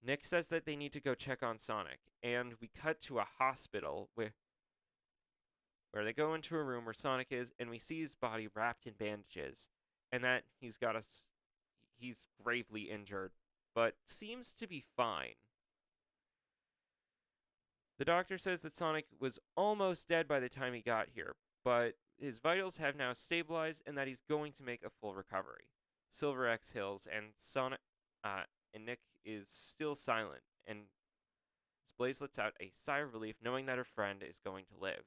Nick says that they need to go check on Sonic, and we cut to a hospital where they go into a room where Sonic is, and we see his body wrapped in bandages. and that he's gravely injured, but seems to be fine. The doctor says that Sonic was almost dead by the time he got here, but his vitals have now stabilized and that he's going to make a full recovery. Silver exhales, and uh, Nick is still silent, and Blaze lets out a sigh of relief knowing that her friend is going to live.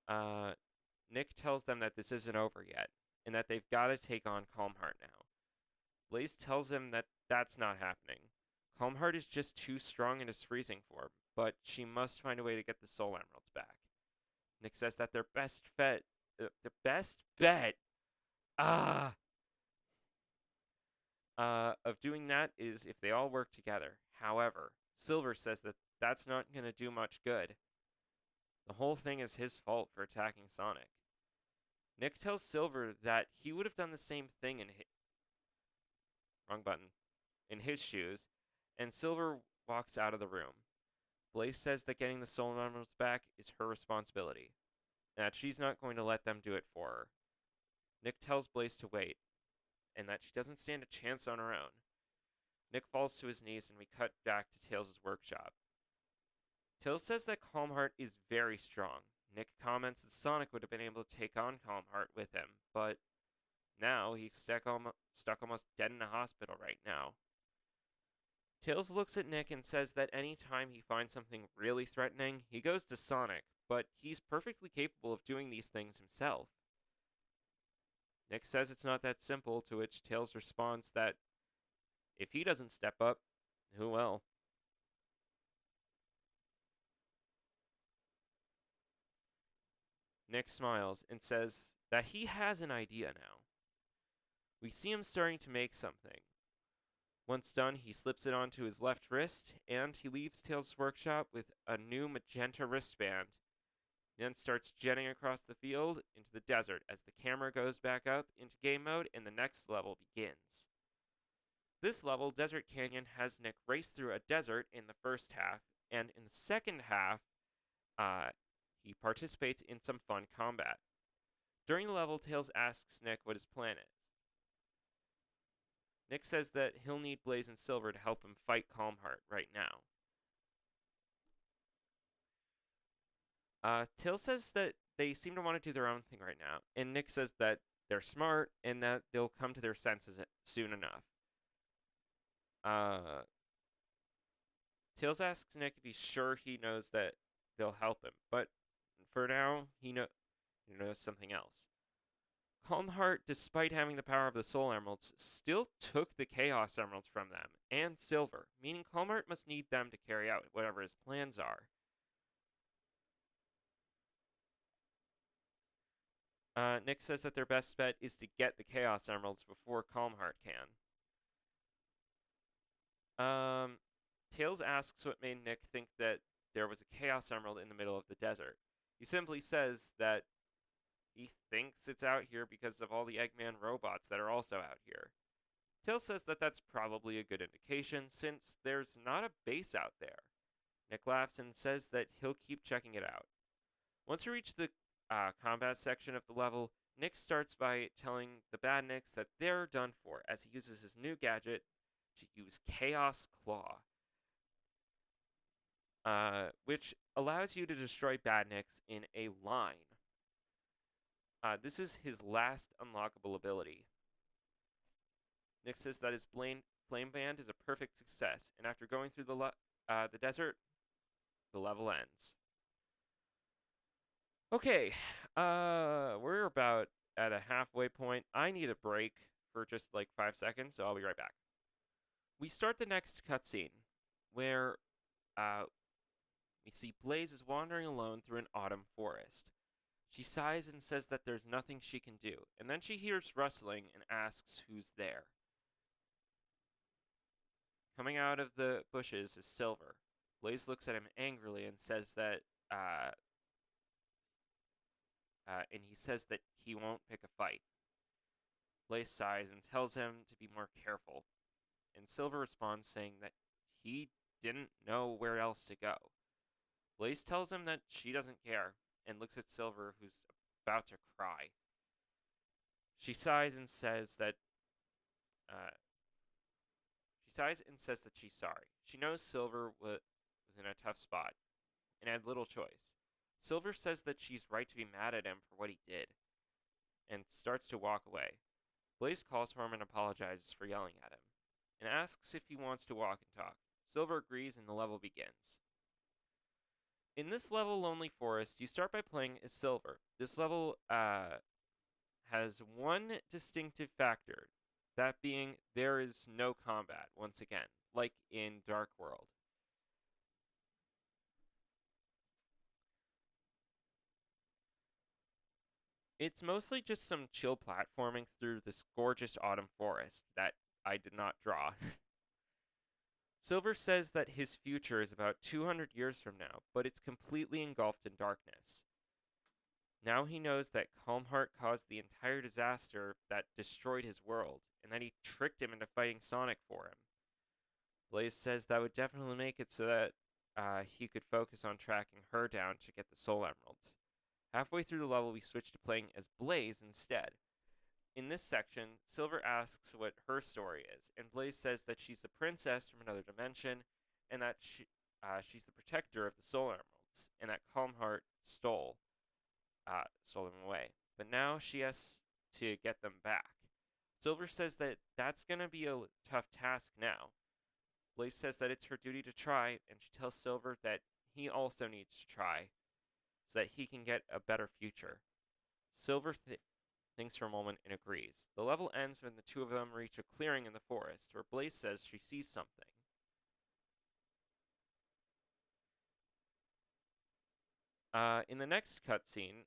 Uh, Nick tells them that this isn't over yet, and that they've got to take on Calmheart now. Blaze tells him that that's not happening. Calmheart is just too strong in his freezing form, but she must find a way to get the Soul Emeralds back. Nick says that the best bet, ah, of doing that is if they all work together. However, Silver says that that's not going to do much good. The whole thing is his fault for attacking Sonic. Nick tells Silver that he would have done the same thing wrong button, in his shoes, and Silver walks out of the room. Blaze says that getting the Soul Emeralds back is her responsibility, and that she's not going to let them do it for her. Nick tells Blaze to wait, and that she doesn't stand a chance on her own. Nick falls to his knees, and we cut back to Tails' workshop. Tails says that Calmheart is very strong. Nick comments that Sonic would have been able to take on Calmheart with him, but now he's stuck almost dead in a hospital right now. Tails looks at Nick and says that any time he finds something really threatening, he goes to Sonic, but he's perfectly capable of doing these things himself. Nick says it's not that simple, to which Tails responds that if he doesn't step up, who will? Nick smiles and says that he has an idea now. We see him starting to make something. Once done, he slips it onto his left wrist, and he leaves Tails' workshop with a new magenta wristband. He then starts jetting across the field into the desert as the camera goes back up into game mode and the next level begins. This level, Desert Canyon, has Nick race through a desert in the first half, and in the second half, he participates in some fun combat. During the level, Tails asks Nick what his plan is. Nick says that he'll need Blaze and Silver to help him fight Calmheart right now. Tails says that they seem to want to do their own thing right now, and Nick says that they're smart and that they'll come to their senses soon enough. Tails asks Nick if he's sure he knows that they'll help him, but for now, he knows something else. Calmheart, despite having the power of the Soul Emeralds, still took the Chaos Emeralds from them, and Silver, meaning Calmheart must need them to carry out whatever his plans are. Nick says that their best bet is to get the Chaos Emeralds before Calmheart can. Tails asks what made Nick think that there was a Chaos Emerald in the middle of the desert. He simply says that he thinks it's out here because of all the Eggman robots that are also out here. Tails says that that's probably a good indication since there's not a base out there. Nick laughs and says that he'll keep checking it out. Once we reach the combat section of the level, Nick starts by telling the Bad Nicks that they're done for as he uses his new gadget to use Chaos Claw, which allows you to destroy Bad Nicks in a line. This is his last unlockable ability. Nick says that his Flame Band is a perfect success, and after going through the desert, the level ends. Okay, we're about at a halfway point. I need a break for just like 5 seconds, so I'll be right back. We start the next cutscene, where we see Blaze is wandering alone through an autumn forest. She sighs and says that there's nothing she can do, and then she hears rustling and asks who's there. Coming out of the bushes is Silver. Blaze looks at him angrily and says that, and he says that he won't pick a fight. Blaze sighs and tells him to be more careful, and Silver responds saying that he didn't know where else to go. Blaze tells him that she doesn't care, and looks at Silver, who's about to cry. She sighs and says that uh, she's sorry. She knows Silver was in a tough spot and had little choice. Silver says that she's right to be mad at him for what he did and starts to walk away. Blaze calls for him and apologizes for yelling at him and asks if he wants to walk and talk. Silver agrees and the level begins. In this level, Lonely Forest, you start by playing as Silver. This level has one distinctive factor, that being there is no combat, once again, like in Dark World. It's mostly just some chill platforming through this gorgeous autumn forest that I did not draw. Silver says that his future is about 200 years from now, but it's completely engulfed in darkness. Now he knows that Calmheart caused the entire disaster that destroyed his world, and that he tricked him into fighting Sonic for him. Blaze says that would definitely make it so that he could focus on tracking her down to get the Soul Emeralds. Halfway through the level, we switch to playing as Blaze instead. In this section, Silver asks what her story is, and Blaze says that she's the princess from another dimension, and that she's the protector of the Soul Emeralds, and that Calmheart stole them away. But now she has to get them back. Silver says that that's going to be a tough task now. Blaze says that it's her duty to try, and she tells Silver that he also needs to try so that he can get a better future. Silver thinks for a moment and agrees. The level ends when the two of them reach a clearing in the forest where Blaze says she sees something. In the next cutscene,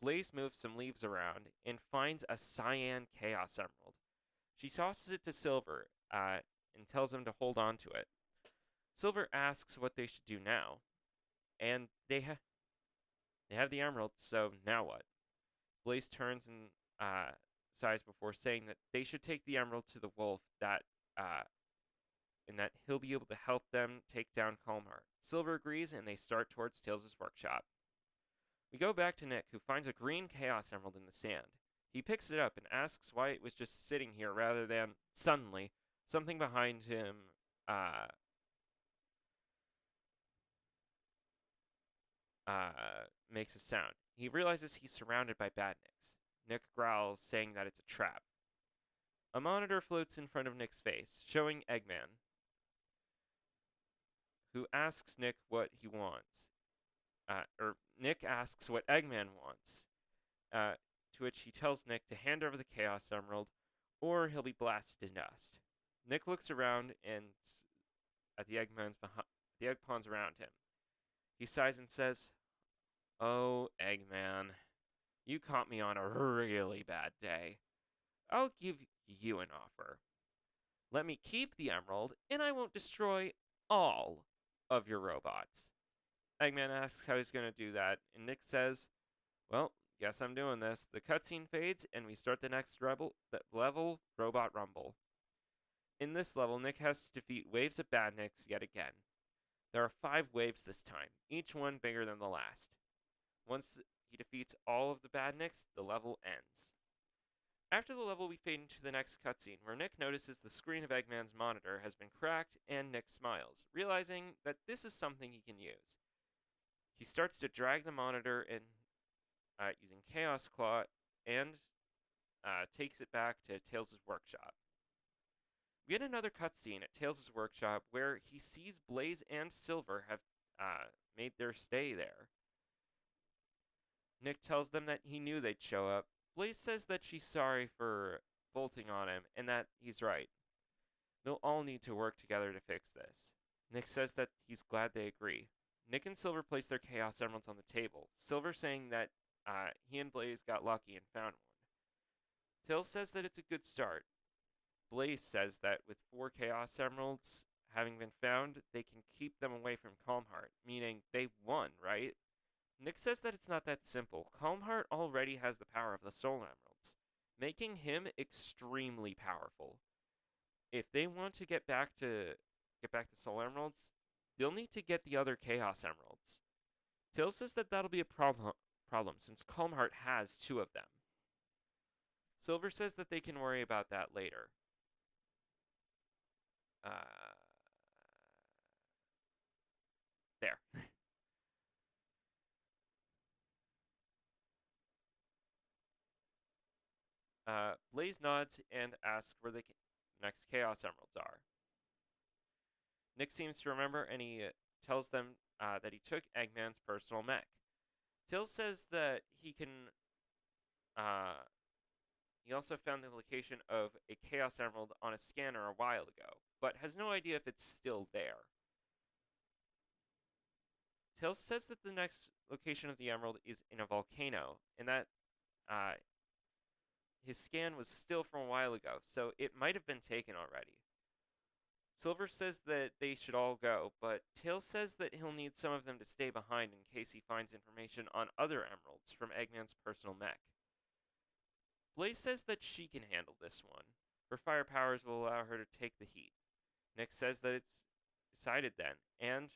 Blaze moves some leaves around and finds a cyan Chaos Emerald. She tosses it to Silver and tells him to hold on to it. Silver asks what they should do now, and they have the emerald, so now what? Blaze turns and sighs before saying that they should take the emerald to the wolf and that he'll be able to help them take down Calmheart. Silver agrees, and they start towards Tails' workshop. We go back to Nick, who finds a green Chaos Emerald in the sand. He picks it up and asks why it was just sitting here rather than, suddenly, something behind him makes a sound. He realizes he's surrounded by badniks. Nick growls, saying that it's a trap. A monitor floats in front of Nick's face, showing Eggman, who asks Nick what he wants. Nick asks what Eggman wants, to which he tells Nick to hand over the Chaos Emerald, or he'll be blasted to dust. Nick looks around and at the egg pawns around him. He sighs and says, "Oh, Eggman, you caught me on a really bad day. I'll give you an offer. Let me keep the emerald, and I won't destroy all of your robots." Eggman asks how he's going to do that, and Nick says, "Well, guess I'm doing this." The cutscene fades, and we start the next level, Robot Rumble. In this level, Nick has to defeat waves of badniks yet again. There are 5 waves this time, each one bigger than the last. Once he defeats all of the badniks, the level ends. After the level, we fade into the next cutscene, where Nick notices the screen of Eggman's monitor has been cracked, and Nick smiles, realizing that this is something he can use. He starts to drag the monitor in using Chaos Claw and takes it back to Tails' workshop. We get another cutscene at Tails' workshop where he sees Blaze and Silver have made their stay there. Nick tells them that he knew they'd show up. Blaze says that she's sorry for bolting on him and that he's right. They'll all need to work together to fix this. Nick says that he's glad they agree. Nick and Silver place their Chaos Emeralds on the table, Silver saying that he and Blaze got lucky and found one. Tails says that it's a good start. Blaze says that with 4 Chaos Emeralds having been found, they can keep them away from Calmheart, meaning they won, right? Nick says that it's not that simple. Calmheart already has the power of the Soul Emeralds, making him extremely powerful. If they want to get back the Soul Emeralds, they'll need to get the other Chaos Emeralds. Tails says that that'll be a problem since Calmheart has 2 of them. Silver says that they can worry about that later. Uh, there. Blaze nods and asks where the next Chaos Emeralds are. Nick seems to remember and he tells them that he took Eggman's personal mech. Tails says that he can. He also found the location of a Chaos Emerald on a scanner a while ago, but has no idea if it's still there. Tails says that the next location of the emerald is in a volcano, and that uh, his scan was still from a while ago, so it might have been taken already. Silver says that they should all go, but Tails says that he'll need some of them to stay behind in case he finds information on other emeralds from Eggman's personal mech. Blaze says that she can handle this one. Her fire powers will allow her to take the heat. Nick says that it's decided then, and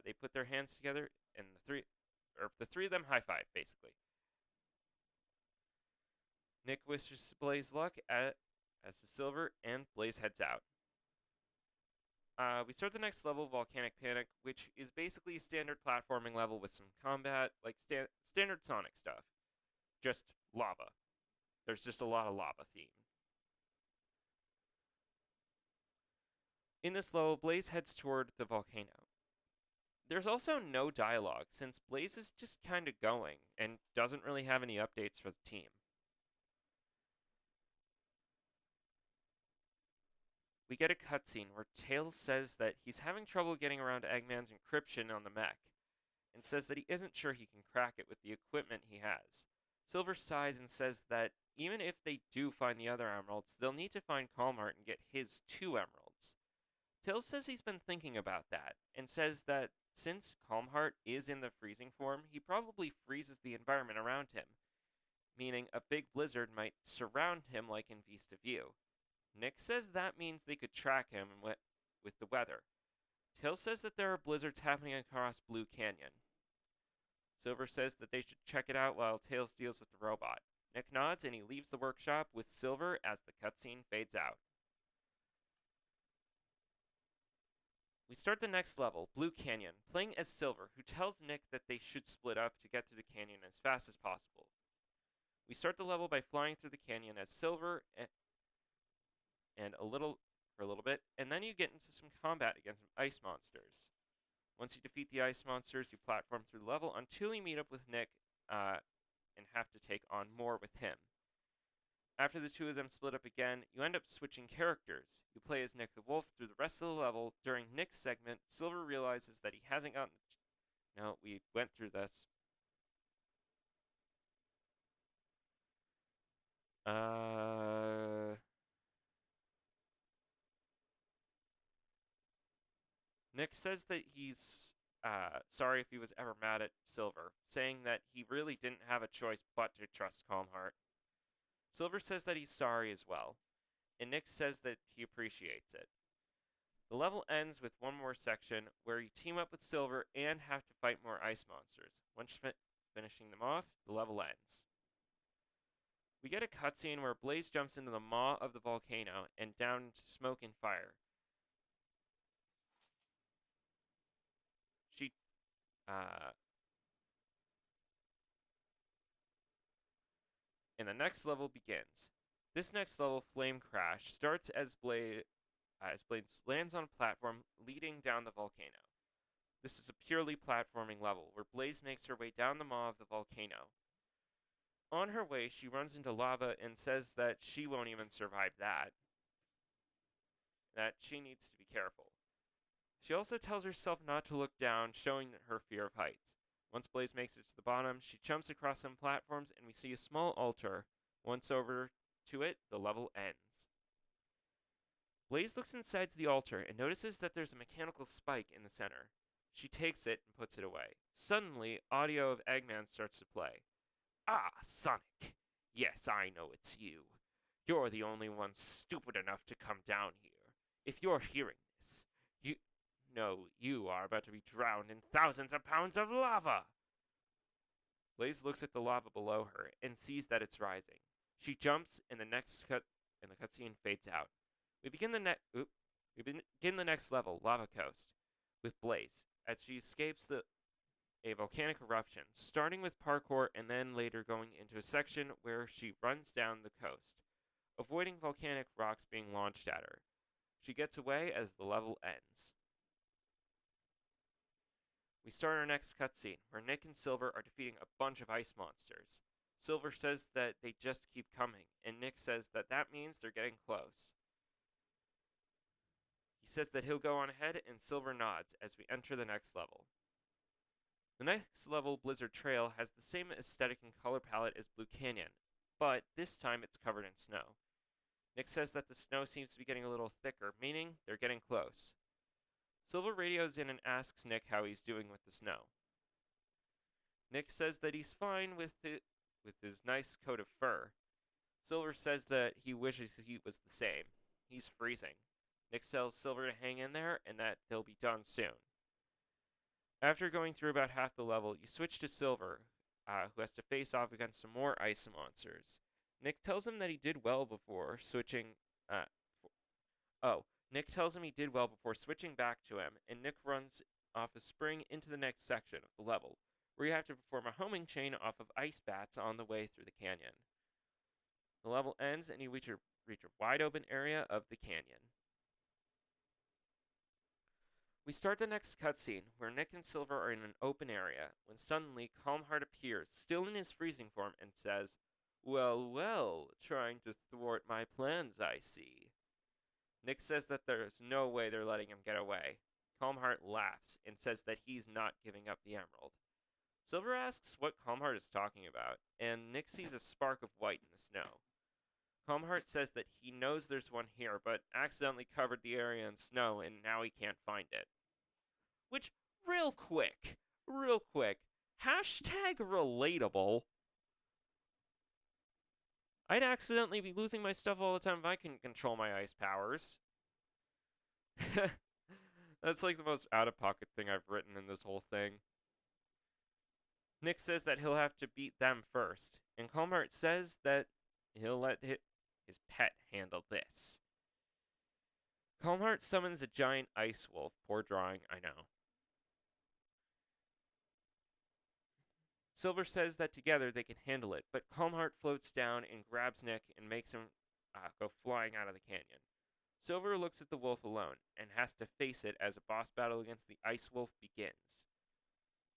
they put their hands together, and the three of them high five, basically. Nick wishes Blaze luck as the Silver, and Blaze heads out. We start the next level, Volcanic Panic, which is basically a standard platforming level with some combat, like standard Sonic stuff. Just lava. There's just a lot of lava theme. In this level, Blaze heads toward the volcano. There's also no dialogue, since Blaze is just kind of going and doesn't really have any updates for the team. We get a cutscene where Tails says that he's having trouble getting around Eggman's encryption on the mech, and says that he isn't sure he can crack it with the equipment he has. Silver sighs and says that even if they do find the other emeralds, they'll need to find Calmheart and get his 2 emeralds. Tails says he's been thinking about that, and says that since Calmheart is in the freezing form, he probably freezes the environment around him, meaning a big blizzard might surround him like in Vista View. Nick says that means they could track him with the weather. Tails says that there are blizzards happening across Blue Canyon. Silver says that they should check it out while Tails deals with the robot. Nick nods and he leaves the workshop with Silver as the cutscene fades out. We start the next level, Blue Canyon, playing as Silver, who tells Nick that they should split up to get through the canyon as fast as possible. We start the level by flying through the canyon as Silver and a little bit, and then you get into some combat against some ice monsters. Once you defeat the ice monsters, you platform through the level until you meet up with Nick and have to take on more with him. After the two of them split up again, you end up switching characters. You play as Nick the Wolf through the rest of the level. During Nick's segment, Silver realizes that he hasn't gotten... No, we went through this. Nick says that he's sorry if he was ever mad at Silver, saying that he really didn't have a choice but to trust Calmheart. Silver says that he's sorry as well, and Nick says that he appreciates it. The level ends with one more section where you team up with Silver and have to fight more ice monsters. Once finishing them off, the level ends. We get a cutscene where Blaze jumps into the maw of the volcano and down into smoke and fire. And the next level begins. This next level, Flame Crash, starts as Blaze lands on a platform leading down the volcano. This is a purely platforming level where Blaze makes her way down the maw of the volcano. On her way, she runs into lava and says that she won't even survive that. That she needs to be careful. She also tells herself not to look down, showing her fear of heights. Once Blaze makes it to the bottom, she jumps across some platforms and we see a small altar. Once over to it, the level ends. Blaze looks inside the altar and notices that there's a mechanical spike in the center. She takes it and puts it away. Suddenly, audio of Eggman starts to play. Ah, Sonic. Yes, I know it's you. You're the only one stupid enough to come down here. If you're hearing this, you are about to be drowned in thousands of pounds of lava. Blaze looks at the lava below her and sees that it's rising. She jumps, and the cutscene fades out. We begin the next level, Lava Coast, with Blaze as she escapes a volcanic eruption, starting with parkour and then later going into a section where she runs down the coast, avoiding volcanic rocks being launched at her. She gets away as the level ends. We start our next cutscene, where Nick and Silver are defeating a bunch of ice monsters. Silver says that they just keep coming, and Nick says that means they're getting close. He says that he'll go on ahead, and Silver nods as we enter the next level. The next level, Blizzard Trail, has the same aesthetic and color palette as Blue Canyon, but this time it's covered in snow. Nick says that the snow seems to be getting a little thicker, meaning they're getting close. Silver radios in and asks Nick how he's doing with the snow. Nick says that he's fine with his nice coat of fur. Silver says that he wishes he was the same. He's freezing. Nick tells Silver to hang in there and that they'll be done soon. After going through about half the level, you switch to Silver, who has to face off against some more ice monsters. Nick tells him that he did well before switching. Nick tells him he did well before switching back to him, and Nick runs off a spring into the next section of the level, where you have to perform a homing chain off of ice bats on the way through the canyon. The level ends, and you reach a wide open area of the canyon. We start the next cutscene, where Nick and Silver are in an open area, when suddenly Calmheart appears, still in his freezing form, and says, "Well, well, trying to thwart my plans, I see." Nick says that there's no way they're letting him get away. Calmheart laughs and says that he's not giving up the emerald. Silver asks what Calmheart is talking about, and Nick sees a spark of white in the snow. Calmheart says that he knows there's one here, but accidentally covered the area in snow and now he can't find it. Which, real quick, hashtag relatable. I'd accidentally be losing my stuff all the time if I couldn't control my ice powers. That's like the most out-of-pocket thing I've written in this whole thing. Nick says that he'll have to beat them first, and Calmheart says that he'll let his pet handle this. Calmheart summons a giant ice wolf. Poor drawing, I know. Silver says that together they can handle it, but Calmheart floats down and grabs Nick and makes him go flying out of the canyon. Silver looks at the wolf alone and has to face it as a boss battle against the ice wolf begins.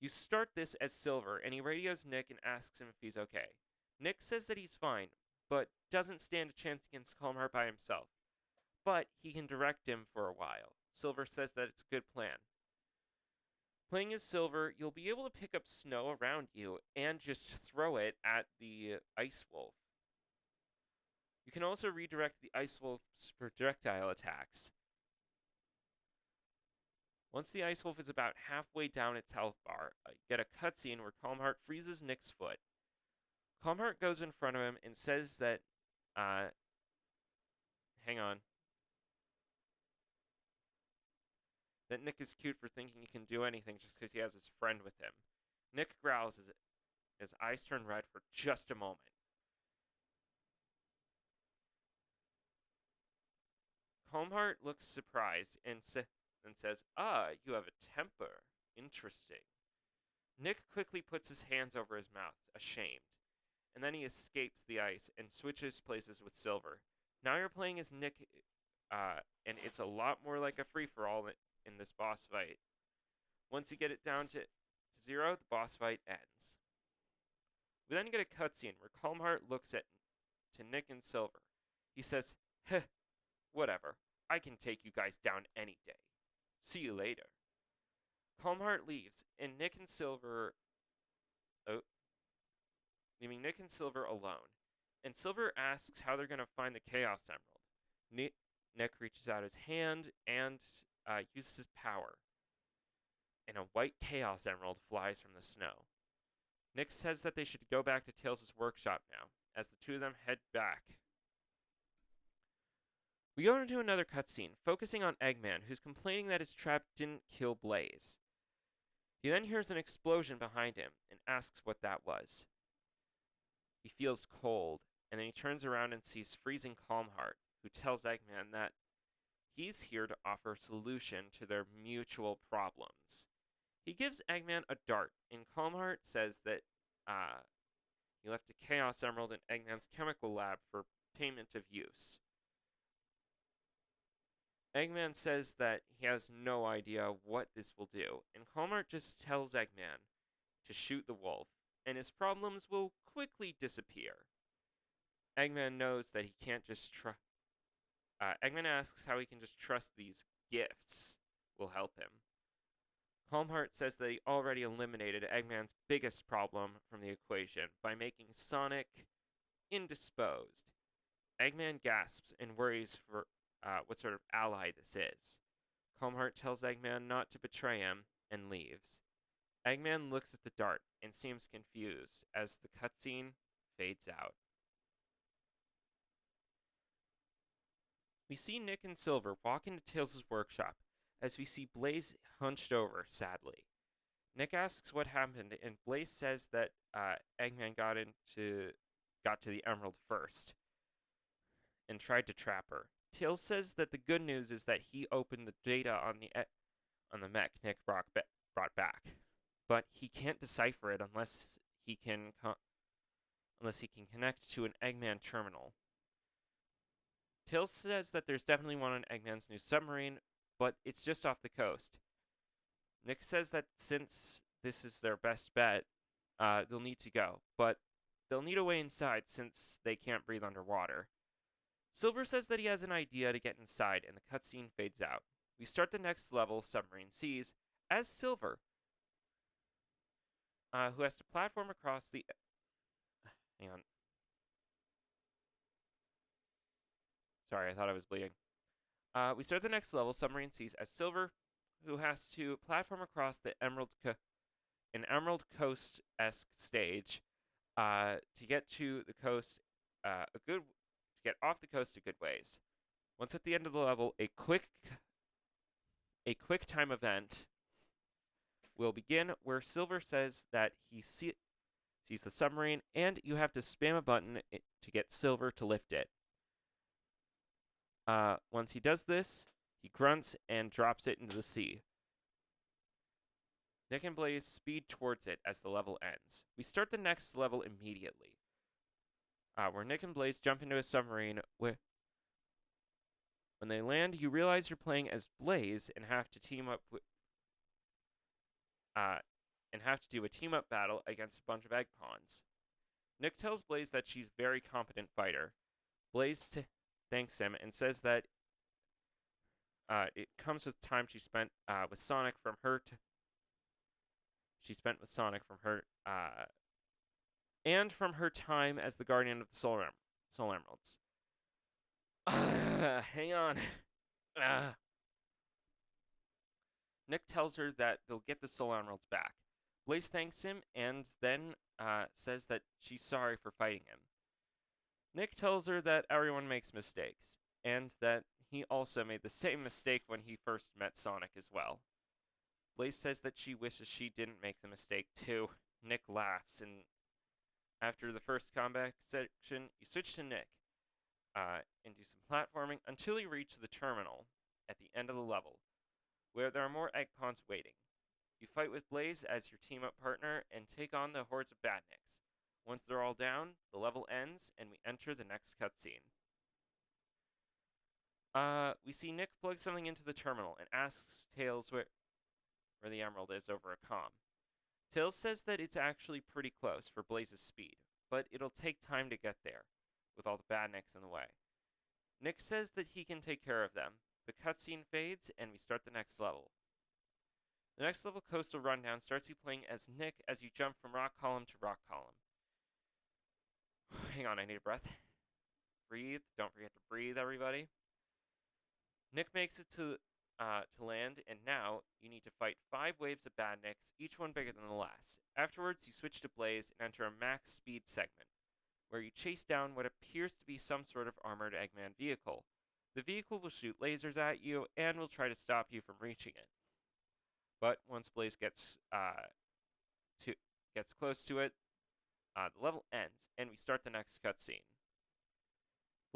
You start this as Silver, and he radios Nick and asks him if he's okay. Nick says that he's fine, but doesn't stand a chance against Calmheart by himself. But he can direct him for a while. Silver says that it's a good plan. Playing as Silver, you'll be able to pick up snow around you and just throw it at the ice wolf. You can also redirect the ice wolf's projectile attacks. Once the ice wolf is about halfway down its health bar, you get a cutscene where Calmheart freezes Nick's foot. Calmheart goes in front of him and says that, hang on. That Nick is cute for thinking he can do anything just because he has his friend with him. Nick growls as his eyes turn red for just a moment. Calmheart looks surprised and says, you have a temper. Interesting. Nick quickly puts his hands over his mouth, ashamed. And then he escapes the ice and switches places with Silver. Now you're playing as Nick, and it's a lot more like a free-for-all in this boss fight. Once you get it down to 0, the boss fight ends. We then get a cutscene where Calmheart looks to Nick and Silver. He says, "Heh, whatever. I can take you guys down any day. See you later." Calmheart leaves, and leaving Nick and Silver alone. And Silver asks how they're going to find the Chaos Emerald. Nick reaches out his hand and uses his power. And a white Chaos Emerald flies from the snow. Nick says that they should go back to Tails' workshop now, as the two of them head back. We go into another cutscene, focusing on Eggman, who's complaining that his trap didn't kill Blaze. He then hears an explosion behind him and asks what that was. He feels cold And then he turns around and sees freezing Calmheart, who tells Eggman that he's here to offer a solution to their mutual problems. He gives Eggman a dart, and Calmheart says that uh, he left a Chaos Emerald in Eggman's chemical lab for payment of use. Eggman says that he has no idea what this will do, and Calmheart just tells Eggman to shoot the wolf, and his problems will quickly disappear. Eggman knows that he can't just trust. Eggman asks how he can just trust these gifts will help him. Calmheart says that he already eliminated Eggman's biggest problem from the equation by making Sonic indisposed. Eggman gasps and worries for what sort of ally this is. Calmheart tells Eggman not to betray him and leaves. Eggman looks at the dart and seems confused as the cutscene fades out. We see Nick and Silver walk into Tails' workshop as we see Blaze hunched over sadly. Nick asks what happened, and Blaze says that Eggman got to the Emerald first and tried to trap her. Tails says that the good news is that he opened the data on the mech Nick brought back, but he can't decipher it unless he can connect to an Eggman terminal. Tails says that there's definitely one on Eggman's new submarine, but it's just off the coast. Nick says that since this is their best bet, they'll need to go, but they'll need a way inside since they can't breathe underwater. Silver says that he has an idea to get inside, and the cutscene fades out. We start the next level, Submarine Seas, as Silver, who has to platform across the. Hang on. Sorry, I thought I was bleeding. We start the next level, Submarine Seas, as Silver, who has to platform across the an Emerald Coast-esque stage to get to the coast to get off the coast a good ways. Once at the end of the level, a quick time event will begin where Silver says that he sees the submarine, and you have to spam a button to get Silver to lift it. Once he does this, he grunts and drops it into the sea. Nick and Blaze speed towards it as the level ends. We start the next level immediately, where Nick and Blaze jump into a submarine. When they land, you realize you're playing as Blaze and have to team up and have to do a team-up battle against a bunch of egg pawns. Nick tells Blaze that she's a very competent fighter. Blaze thanks him and says that it comes with time she spent with Sonic from her and from her time as the guardian of the Soul Emeralds. Hang on. Nick tells her that they'll get the Soul Emeralds back. Blaze thanks him and then says that she's sorry for fighting him. Nick tells her that everyone makes mistakes, and that he also made the same mistake when he first met Sonic as well. Blaze says that she wishes she didn't make the mistake too. Nick laughs, and after the first combat section, you switch to Nick and do some platforming until you reach the terminal at the end of the level, where there are more egg pawns waiting. You fight with Blaze as your team-up partner and take on the hordes of badniks. Once they're all down, the level ends, and we enter the next cutscene. We see Nick plug something into the terminal and asks Tails where the emerald is over a comm. Tails says that it's actually pretty close for Blaze's speed, but it'll take time to get there, with all the badniks in the way. Nick says that he can take care of them. The cutscene fades, and we start the next level. The next level, Coastal Rundown, starts you playing as Nick as you jump from rock column to rock column. Hang on, I need a breath. Breathe. Don't forget to breathe, everybody. Nick makes it to land, and now you need to fight 5 waves of badniks, each one bigger than the last. Afterwards, you switch to Blaze and enter a max speed segment, where you chase down what appears to be some sort of armored Eggman vehicle. The vehicle will shoot lasers at you and will try to stop you from reaching it. But once Blaze gets close to it, the level ends, and we start the next cutscene.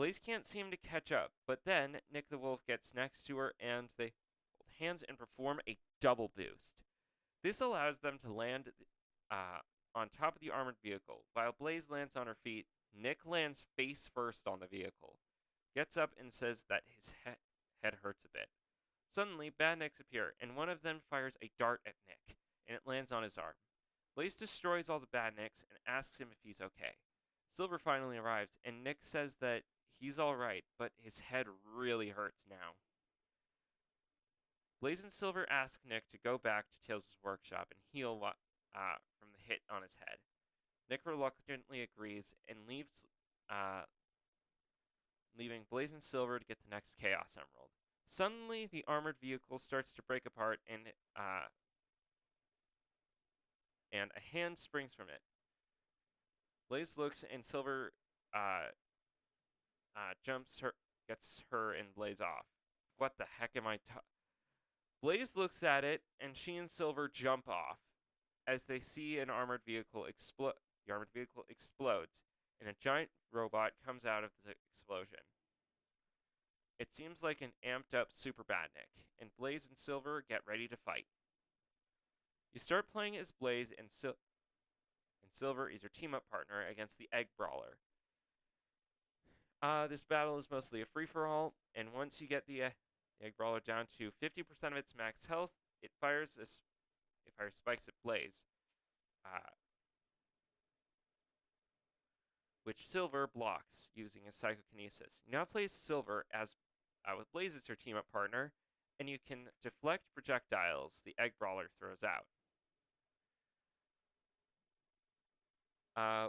Blaze can't seem to catch up, but then Nick the Wolf gets next to her and they hold hands and perform a double boost. This allows them to land on top of the armored vehicle. While Blaze lands on her feet, Nick lands face first on the vehicle, gets up and says that his head hurts a bit. Suddenly, badniks appear, and one of them fires a dart at Nick, and it lands on his arm. Blaze destroys all the badniks and asks him if he's okay. Silver finally arrives, and Nick says that he's alright, but his head really hurts now. Blaze and Silver ask Nick to go back to Tails' workshop and heal from the hit on his head. Nick reluctantly agrees and leaves, leaving Blaze and Silver to get the next Chaos Emerald. Suddenly, the armored vehicle starts to break apart, and a hand springs from it. Blaze looks, and Silver gets her and Blaze off. What the heck am I Blaze looks at it, and she and Silver jump off as they see an armored vehicle explode. The armored vehicle explodes, and a giant robot comes out of the explosion. It seems like an amped up Super Badnik, and Blaze and Silver get ready to fight. You start playing as Blaze, and Silver is your team up partner against the Egg Brawler. This battle is mostly a free-for-all, and once you get the Egg Brawler down to 50% of its max health, it fires spikes at Blaze, which Silver blocks using his psychokinesis. You now play Silver as with Blaze as your team-up partner, and you can deflect projectiles the Egg Brawler throws out.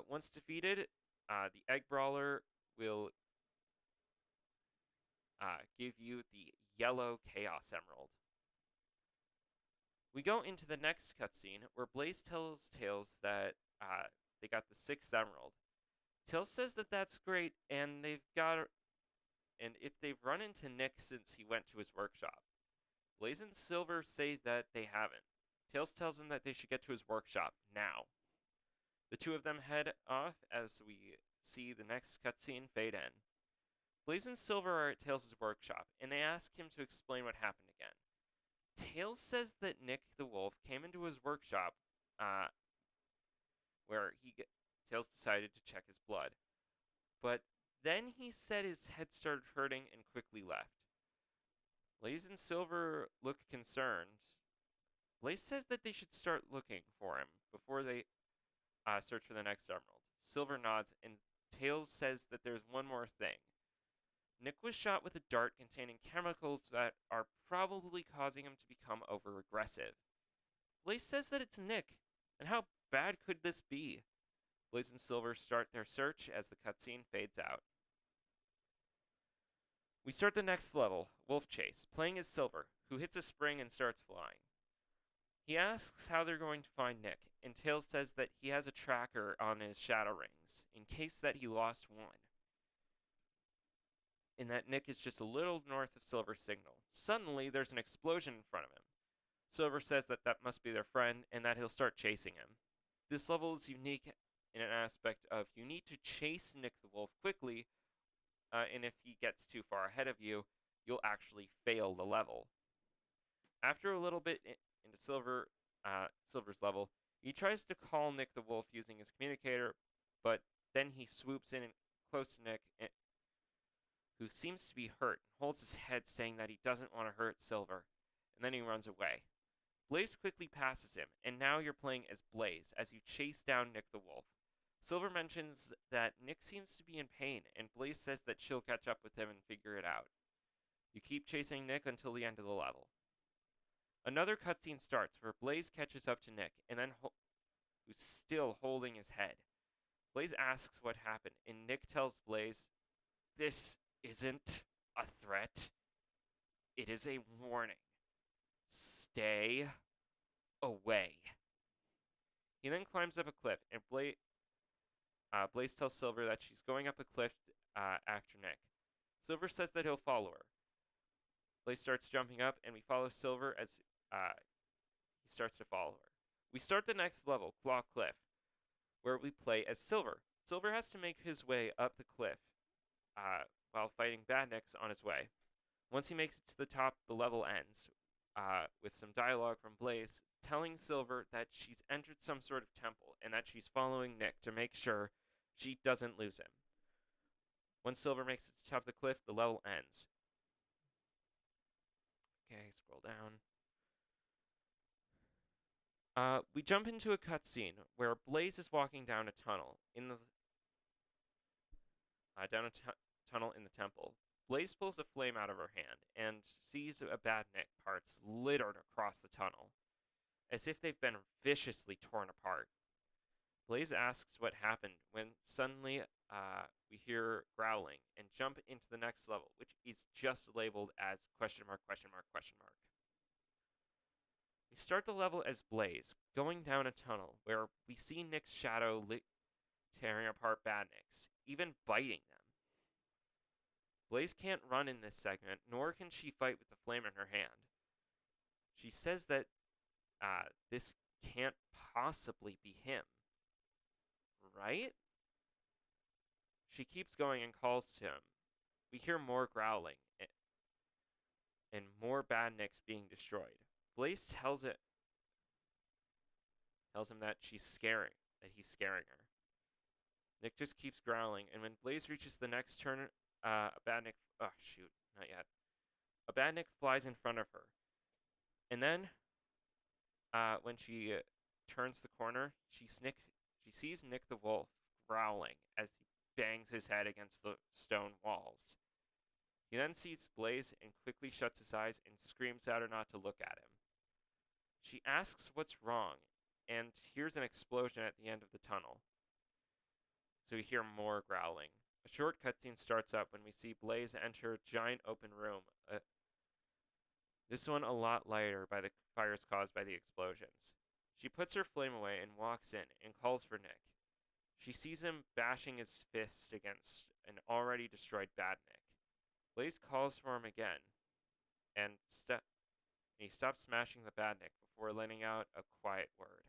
Once defeated, the Egg Brawler will give you the yellow Chaos Emerald. We go into the next cutscene where Blaze tells Tails that they got the 6th Emerald. Tails says that that's great, and if they've run into Nick since he went to his workshop. Blaze and Silver say that they haven't. Tails tells them that they should get to his workshop now. The two of them head off as we see the next cutscene fade in. Blaze and Silver are at Tails' workshop, and they ask him to explain what happened again. Tails says that Nick the Wolf came into his workshop, where Tails decided to check his blood. But then he said his head started hurting and quickly left. Blaze and Silver look concerned. Blaze says that they should start looking for him before they search for the next emerald. Silver nods, and Tails says that there's one more thing. Nick was shot with a dart containing chemicals that are probably causing him to become over-aggressive. Blaze says that it's Nick, and how bad could this be? Blaze and Silver start their search as the cutscene fades out. We start the next level, Wolf Chase, playing as Silver, who hits a spring and starts flying. He asks how they're going to find Nick, and Tails says that he has a tracker on his shadow rings, in case that he lost one. And that Nick is just a little north of Silver's signal. Suddenly, there's an explosion in front of him. Silver says that that must be their friend, and that he'll start chasing him. This level is unique in an aspect of you need to chase Nick the Wolf quickly, and if he gets too far ahead of you, you'll actually fail the level. After a little bit into Silver's level, he tries to call Nick the Wolf using his communicator, but then he swoops in close to Nick, who seems to be hurt, and holds his head saying that he doesn't want to hurt Silver, and then he runs away. Blaze quickly passes him, and now you're playing as Blaze as you chase down Nick the Wolf. Silver mentions that Nick seems to be in pain, and Blaze says that she'll catch up with him and figure it out. You keep chasing Nick until the end of the level. Another cutscene starts where Blaze catches up to Nick, and then who's still holding his head. Blaze asks what happened, and Nick tells Blaze, "This isn't a threat. It is a warning. Stay away." He then climbs up a cliff, and Blaze tells Silver that she's going up a cliff after Nick. Silver says that he'll follow her. Blaze starts jumping up, and we follow Silver as he starts to follow her. We start the next level, Claw Cliff, where we play as Silver. Silver has to make his way up the cliff fighting badniks on his way. Once he makes it to the top, the level ends with some dialogue from Blaze telling Silver that she's entered some sort of temple and that she's following Nick to make sure she doesn't lose him. Once Silver makes it to the top of the cliff, the level ends. Okay, scroll down. We jump into a cutscene where Blaze is walking down a tunnel in the tunnel in the temple. Blaze pulls a flame out of her hand and sees a badnik parts littered across the tunnel, as if they've been viciously torn apart. Blaze asks what happened when suddenly we hear growling and jump into the next level, which is just labeled as question mark, question mark, question mark. We start the level as Blaze, going down a tunnel where we see Nick's shadow tearing apart badniks, even biting them. Blaze can't run in this segment, nor can she fight with the flame in her hand. She says that this can't possibly be him, right? She keeps going and calls to him. We hear more growling and more badniks being destroyed. Blaze tells him that he's scaring her. Nick just keeps growling, and when Blaze reaches the next turn, a badnik. Oh shoot, not yet. A badnik flies in front of her, and then, when she turns the corner, she sees Nick the Wolf growling as he bangs his head against the stone walls. He then sees Blaze and quickly shuts his eyes and screams at her not to look at him. She asks what's wrong, and hears an explosion at the end of the tunnel. So we hear more growling. A short cutscene starts up when we see Blaze enter a giant open room. This one a lot lighter by the fires caused by the explosions. She puts her flame away and walks in and calls for Nick. She sees him bashing his fist against an already destroyed badnik. Blaze calls for him again, and he stops smashing the badnik before letting out a quiet word.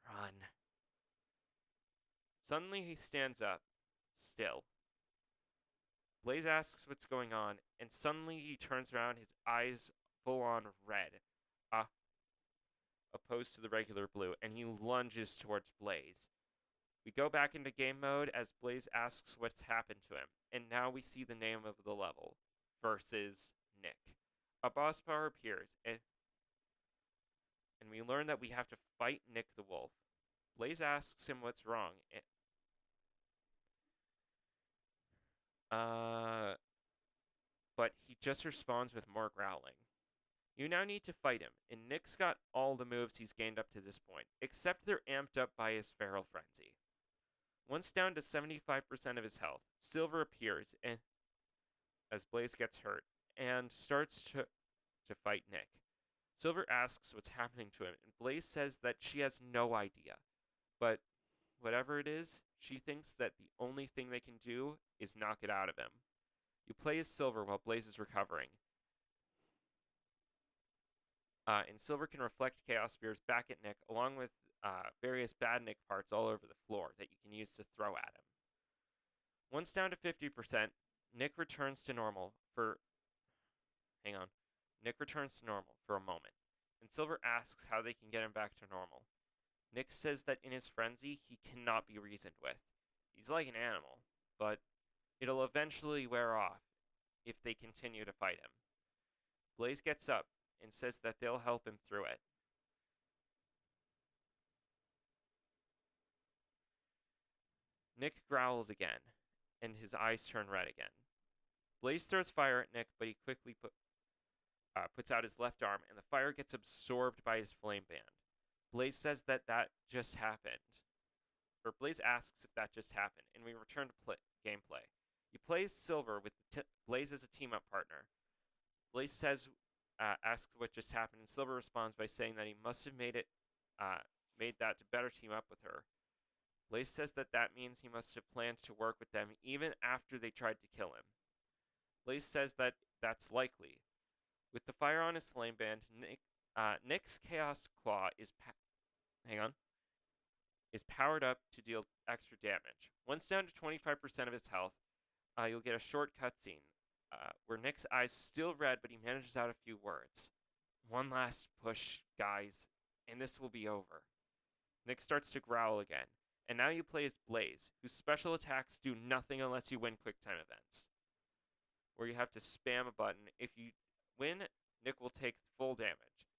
Run. Suddenly he stands up, still. Blaze asks what's going on, and suddenly he turns around, his eyes full on red, opposed to the regular blue, and he lunges towards Blaze. We go back into game mode as Blaze asks what's happened to him, and now we see the name of the level, versus Nick. A boss bar appears, and we learn that we have to fight Nick the Wolf. Blaze asks him what's wrong, but he just responds with more growling. You now need to fight him, and Nick's got all the moves he's gained up to this point, except they're amped up by his feral frenzy. Once down to 75% of his health, Silver appears and, as Blaze gets hurt, and starts to fight Nick. Silver asks what's happening to him, and Blaze says that she has no idea. But whatever it is, she thinks that the only thing they can do is knock it out of him. You play as Silver while Blaze is recovering. And Silver can reflect Chaos Spears back at Nick, along with various badnik parts all over the floor that you can use to throw at him. Once down to 50%, Nick returns to normal for... Hang on. Nick returns to normal for a moment, and Silver asks how they can get him back to normal. Nick says that in his frenzy, he cannot be reasoned with. He's like an animal, but it'll eventually wear off if they continue to fight him. Blaze gets up and says that they'll help him through it. Nick growls again, and his eyes turn red again. Blaze throws fire at Nick, but he quickly puts out his left arm, and the fire gets absorbed by his flame band. Blaze says that just happened. Or Blaze asks if that just happened, and we return to gameplay. You play as Silver with Blaze as a team-up partner. Blaze asks what just happened, and Silver responds by saying that he must have made that to better team up with her. Blaze says that means he must have planned to work with them even after they tried to kill him. Blaze says that that's likely. With the fire on his flame band, Nick's Chaos Claw is powered up to deal extra damage. Once down to 25% of his health, you'll get a short cutscene where Nick's eyes still red, but he manages out a few words. One last push, guys, and this will be over. Nick starts to growl again, and now you play as Blaze, whose special attacks do nothing unless you win QuickTime events, where you have to spam a button. If you win, Nick will take full damage.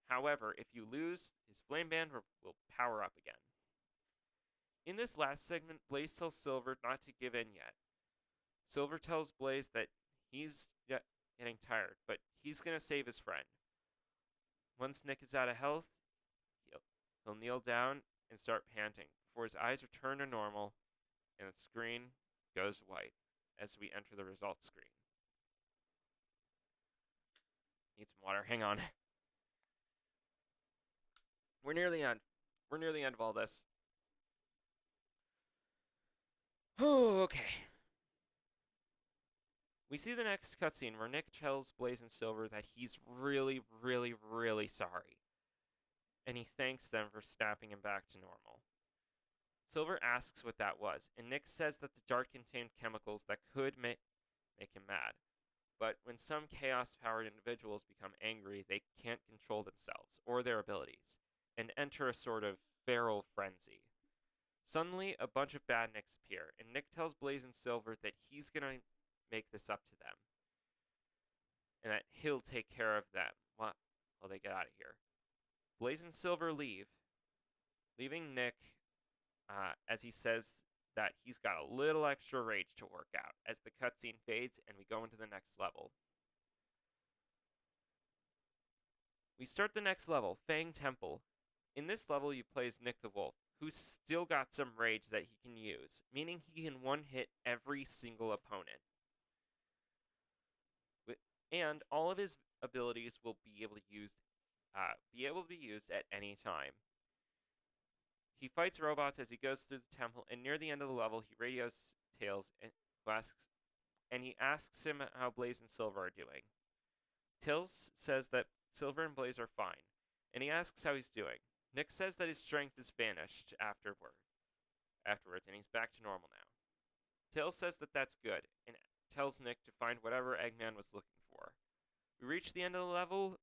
However, if you lose, his Flame Band will power up again. In this last segment, Blaze tells Silver not to give in yet. Silver tells Blaze that he's getting tired, but he's going to save his friend. Once Nick is out of health, he'll kneel down and start panting before his eyes return to normal and the screen goes white as we enter the results screen. Need some water. Hang on. We're near the end. We're near the end of all this. Oh, okay. We see the next cutscene where Nick tells Blaze and Silver that he's really, really, really sorry. And he thanks them for snapping him back to normal. Silver asks what that was, and Nick says that the dart contained chemicals that could make him mad. But when some chaos-powered individuals become angry, they can't control themselves or their abilities, and enter a sort of feral frenzy. Suddenly, a bunch of bad Nicks appear, and Nick tells Blaze and Silver that he's gonna make this up to them, and that he'll take care of them while they get out of here. Blaze and Silver leave, leaving Nick as he says that he's got a little extra rage to work out as the cutscene fades and we go into the next level. We start the next level, Fang Temple. In this level, you play as Nick the Wolf, who's still got some rage that he can use, meaning he can one-hit every single opponent. And all of his abilities will be able to be used at any time. He fights robots as he goes through the temple, and near the end of the level, he radios Tails and he asks him how Blaze and Silver are doing. Tails says that Silver and Blaze are fine, and he asks how he's doing. Nick says that his strength has vanished afterwards, and he's back to normal now. Tails says that that's good, and tells Nick to find whatever Eggman was looking for. We reach the end of the level,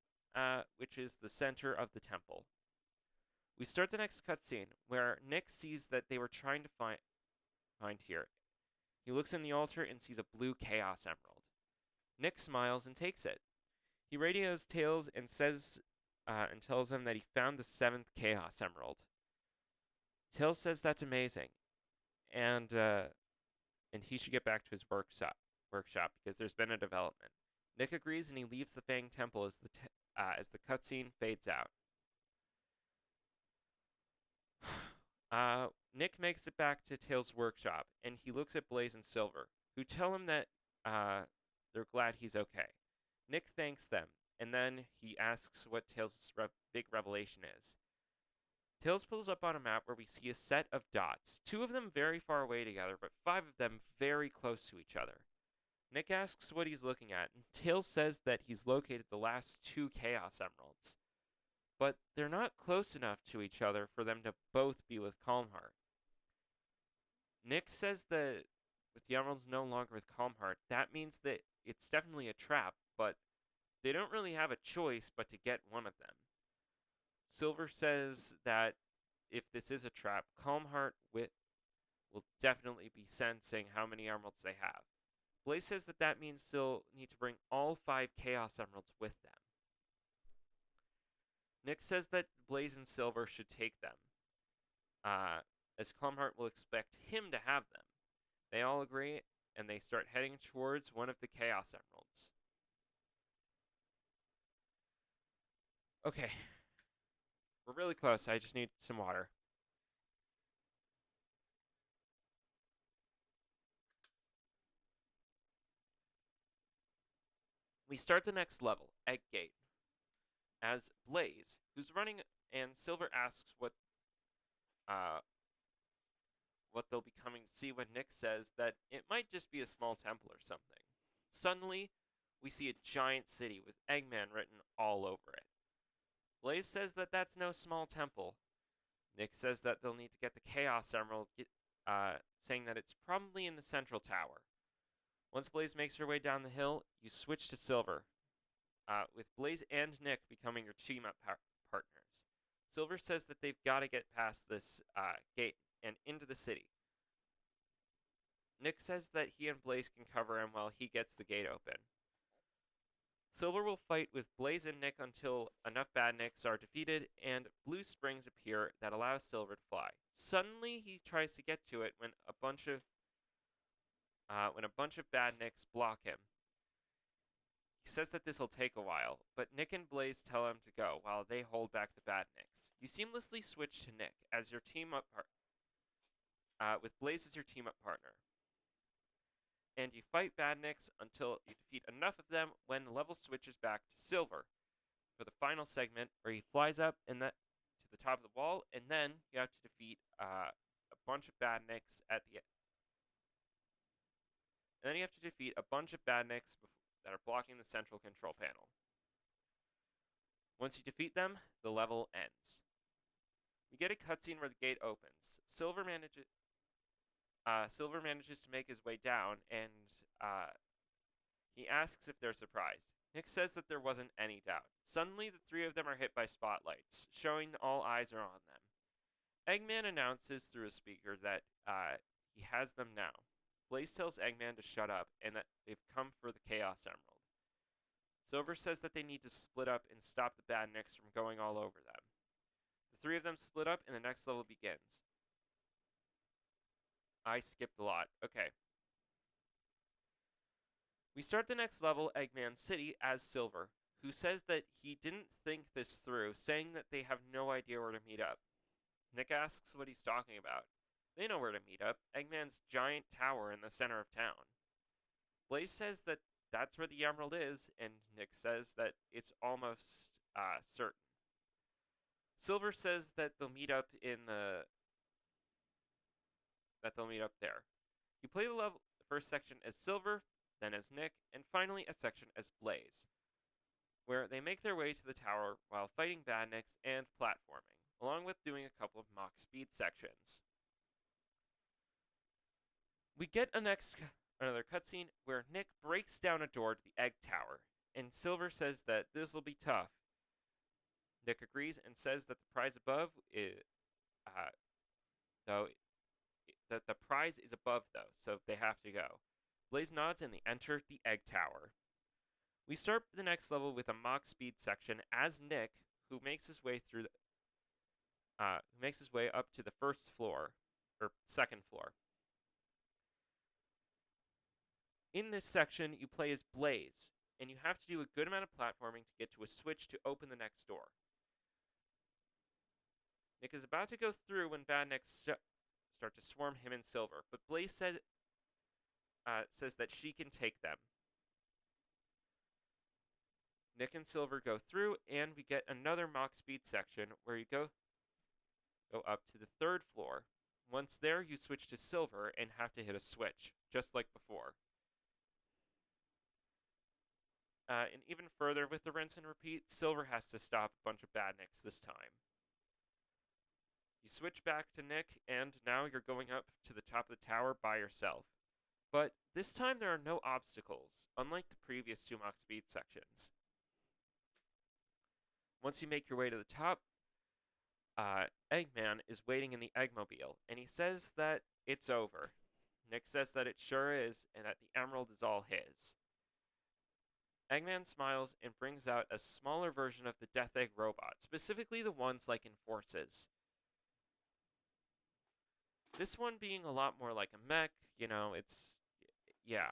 which is the center of the temple. We start the next cutscene, where Nick sees that they were trying to find here. He looks in the altar and sees a blue Chaos Emerald. Nick smiles and takes it. He radios Tails and says, and tells him that he found the 7th Chaos Emerald. Tails says that's amazing, and he should get back to his workshop because there's been a development. Nick agrees and he leaves the Fang Temple as the cutscene fades out. Nick makes it back to Tails' workshop, and he looks at Blaze and Silver, who tell him that they're glad he's okay. Nick thanks them, and then he asks what Tails' big revelation is. Tails pulls up on a map where we see a set of dots, 2 of them very far away together, but 5 of them very close to each other. Nick asks what he's looking at, and Tails says that he's located the last 2 Chaos Emeralds. But they're not close enough to each other for them to both be with Calmheart. Nick says that with the emeralds no longer with Calmheart, that means that it's definitely a trap, but they don't really have a choice but to get one of them. Silver says that if this is a trap, Calmheart will definitely be sensing how many emeralds they have. Blaze says that that means they'll need to bring all 5 Chaos Emeralds with them. Nick says that Blaze and Silver should take them, as Calmheart will expect him to have them. They all agree, and they start heading towards one of the Chaos Emeralds. Okay. We're really close. I just need some water. We start the next level, Egg Gate, as Blaze, who's running, and Silver asks what they'll be coming to see when Nick says that it might just be a small temple or something. Suddenly, we see a giant city with Eggman written all over it. Blaze says that that's no small temple. Nick says that they'll need to get the Chaos Emerald, saying that it's probably in the central tower. Once Blaze makes her way down the hill, you switch to Silver, with Blaze and Nick becoming your team up partners. Silver says that they've got to get past this gate and into the city. Nick says that he and Blaze can cover him while he gets the gate open. Silver will fight with Blaze and Nick until enough bad Nicks are defeated and blue springs appear that allow Silver to fly. Suddenly, he tries to get to it when a bunch of bad Nicks block him. He says that this will take a while, but Nick and Blaze tell him to go while they hold back the bad Nicks. You seamlessly switch to Nick as your team up with Blaze as your team up partner. And you fight bad Nicks until you defeat enough of them when the level switches back to Silver for the final segment where he flies up to the top of the wall, and then you have to defeat a bunch of bad Nicks at the end. And then you have to defeat a bunch of bad Nicks that are blocking the central control panel. Once you defeat them, the level ends. We get a cutscene where the gate opens. Silver manages to make his way down, and he asks if they're surprised. Nick says that there wasn't any doubt. Suddenly, the three of them are hit by spotlights, showing all eyes are on them. Eggman announces through a speaker that he has them now. Blaze tells Eggman to shut up and that they've come for the Chaos Emerald. Silver says that they need to split up and stop the bad Nicks from going all over them. The three of them split up and the next level begins. I skipped a lot. Okay. We start the next level, Eggman City, as Silver, who says that he didn't think this through, saying that they have no idea where to meet up. Nick asks what he's talking about. They know where to meet up, Eggman's giant tower in the center of town. Blaze says that that's where the emerald is, and Nick says that it's almost certain. Silver says that they'll meet up there. You play the first section as Silver, then as Nick, and finally a section as Blaze, where they make their way to the tower while fighting bad Nicks and platforming, along with doing a couple of mock speed sections. We get another cutscene where Nick breaks down a door to the egg tower, and Silver says that this will be tough. Nick agrees and says that the prize above is, that the prize is above though, so they have to go. Blaze nods and they enter the egg tower. We start the next level with a mock speed section as Nick, who makes his way up to the first floor or second floor. In this section, you play as Blaze, and you have to do a good amount of platforming to get to a switch to open the next door. Nick is about to go through when bad Nicks start to swarm him and Silver, but Blaze says that she can take them. Nick and Silver go through, and we get another mock speed section where you go up to the third floor. Once there, you switch to Silver and have to hit a switch, just like before. And even further with the rinse and repeat, Silver has to stop a bunch of bad Nicks this time. You switch back to Nick, and now you're going up to the top of the tower by yourself. But this time there are no obstacles, unlike the previous two mock speed sections. Once you make your way to the top, Eggman is waiting in the Eggmobile, and he says that it's over. Nick says that it sure is, and that the emerald is all his. Eggman smiles and brings out a smaller version of the Death Egg robot, specifically the ones like in Forces. This one being a lot more like a mech, yeah.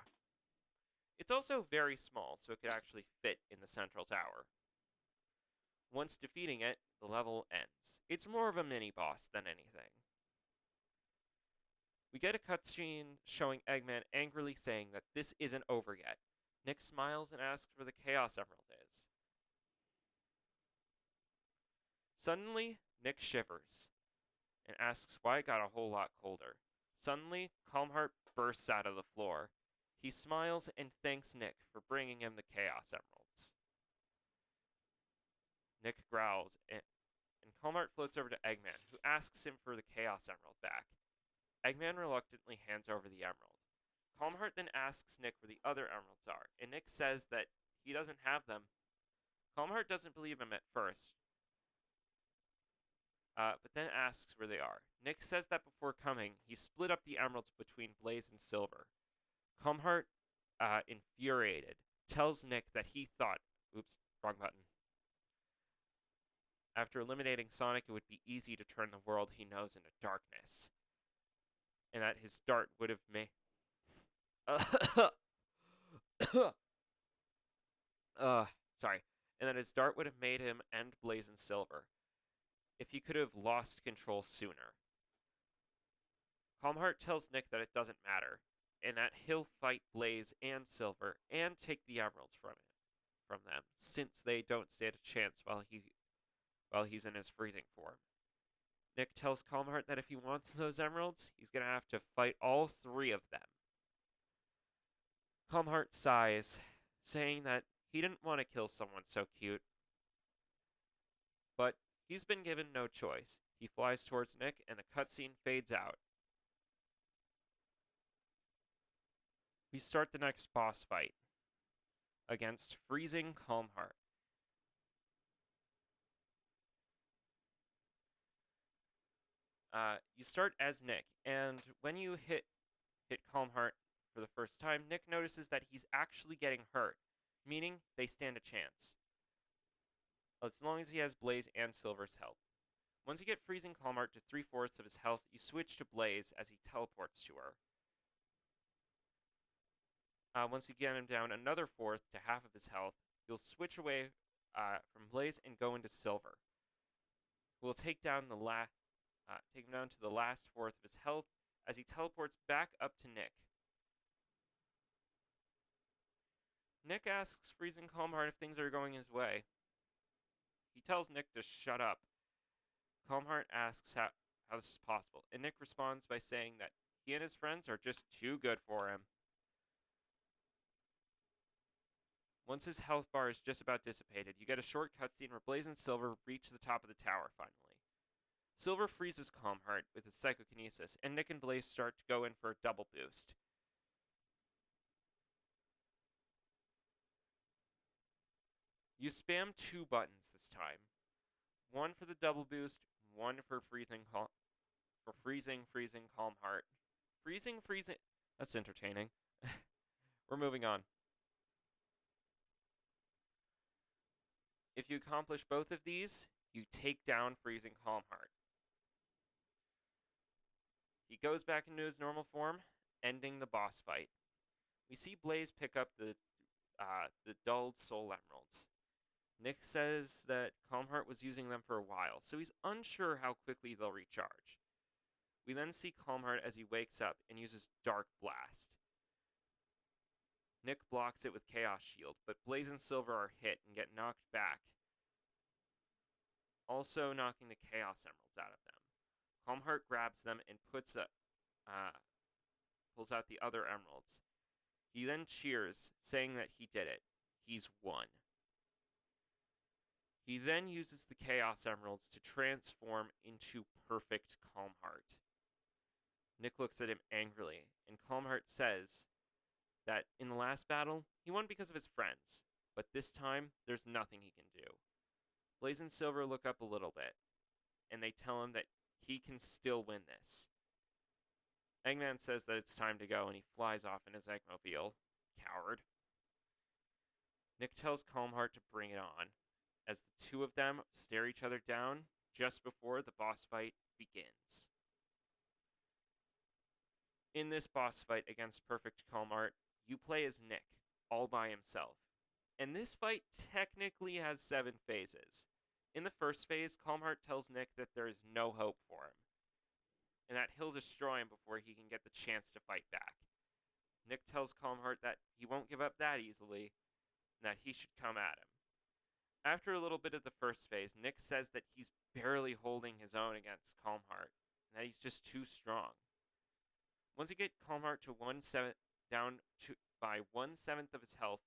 It's also very small, so it could actually fit in the central tower. Once defeating it, the level ends. It's more of a mini-boss than anything. We get a cutscene showing Eggman angrily saying that this isn't over yet. Nick smiles and asks where the Chaos Emerald is. Suddenly, Nick shivers and asks why it got a whole lot colder. Suddenly, Calmheart bursts out of the floor. He smiles and thanks Nick for bringing him the Chaos Emeralds. Nick growls, and Calmheart floats over to Eggman, who asks him for the Chaos Emerald back. Eggman reluctantly hands over the emerald. Calmheart then asks Nick where the other emeralds are, and Nick says that he doesn't have them. Calmheart doesn't believe him at first, but then asks where they are. Nick says that before coming, he split up the emeralds between Blaze and Silver. Calmheart, infuriated, tells Nick that he thought, oops, wrong button. After eliminating Sonic, it would be easy to turn the world he knows into darkness. And that his dart would have made... sorry. And that his dart would have made him end Blaze and Silver if he could have lost control sooner. Calmheart tells Nick that it doesn't matter, and that he'll fight Blaze and Silver and take the emeralds from them, since they don't stand a chance while he's in his freezing form. Nick tells Calmheart that if he wants those emeralds, he's going to have to fight all 3 of them. Calmheart sighs, saying that he didn't want to kill someone so cute, but he's been given no choice. He flies towards Nick, and the cutscene fades out. We start the next boss fight against Freezing Calmheart. You start as Nick, and when you hit Calmheart for the first time, Nick notices that he's actually getting hurt, meaning they stand a chance, as long as he has Blaze and Silver's help. Once you get Freezing Calmheart to 3/4 of his health, you switch to Blaze as he teleports to her. Once you get him down another 1/4 to half of his health, you'll switch away from Blaze and go into Silver. We'll take him down to the last 1/4 of his health as he teleports back up to Nick. Nick asks Freezing Calmheart if things are going his way. He tells Nick to shut up. Calmheart asks how this is possible, and Nick responds by saying that he and his friends are just too good for him. Once his health bar is just about dissipated, you get a short cutscene where Blaze and Silver reach the top of the tower finally. Silver freezes Calmheart with his psychokinesis, and Nick and Blaze start to go in for a double boost. You spam 2 buttons this time. One for the double boost, one for freezing Calmheart. Freezing. That's entertaining. We're moving on. If you accomplish both of these, you take down Freezing Calmheart. He goes back into his normal form, ending the boss fight. We see Blaze pick up the dulled soul emeralds. Nick says that Calmheart was using them for a while, so he's unsure how quickly they'll recharge. We then see Calmheart as he wakes up and uses Dark Blast. Nick blocks it with Chaos Shield, but Blaze and Silver are hit and get knocked back, also knocking the Chaos Emeralds out of them. Calmheart grabs them and pulls out the other emeralds. He then cheers, saying that he did it. He's won. He then uses the Chaos Emeralds to transform into perfect Calmheart. Nick looks at him angrily, and Calmheart says that in the last battle, he won because of his friends, but this time, there's nothing he can do. Blaze and Silver look up a little bit, and they tell him that he can still win this. Eggman says that it's time to go, and he flies off in his Eggmobile. Coward. Nick tells Calmheart to bring it on, as the 2 of them stare each other down just before the boss fight begins. In this boss fight against Perfect Calmheart, you play as Nick, all by himself. And this fight technically has 7 phases. In the first phase, Calmheart tells Nick that there is no hope for him, and that he'll destroy him before he can get the chance to fight back. Nick tells Calmheart that he won't give up that easily, and that he should come at him. After a little bit of the first phase, Nick says that he's barely holding his own against Calmheart, and that he's just too strong. Once you get Calmheart to 1/7 of his health,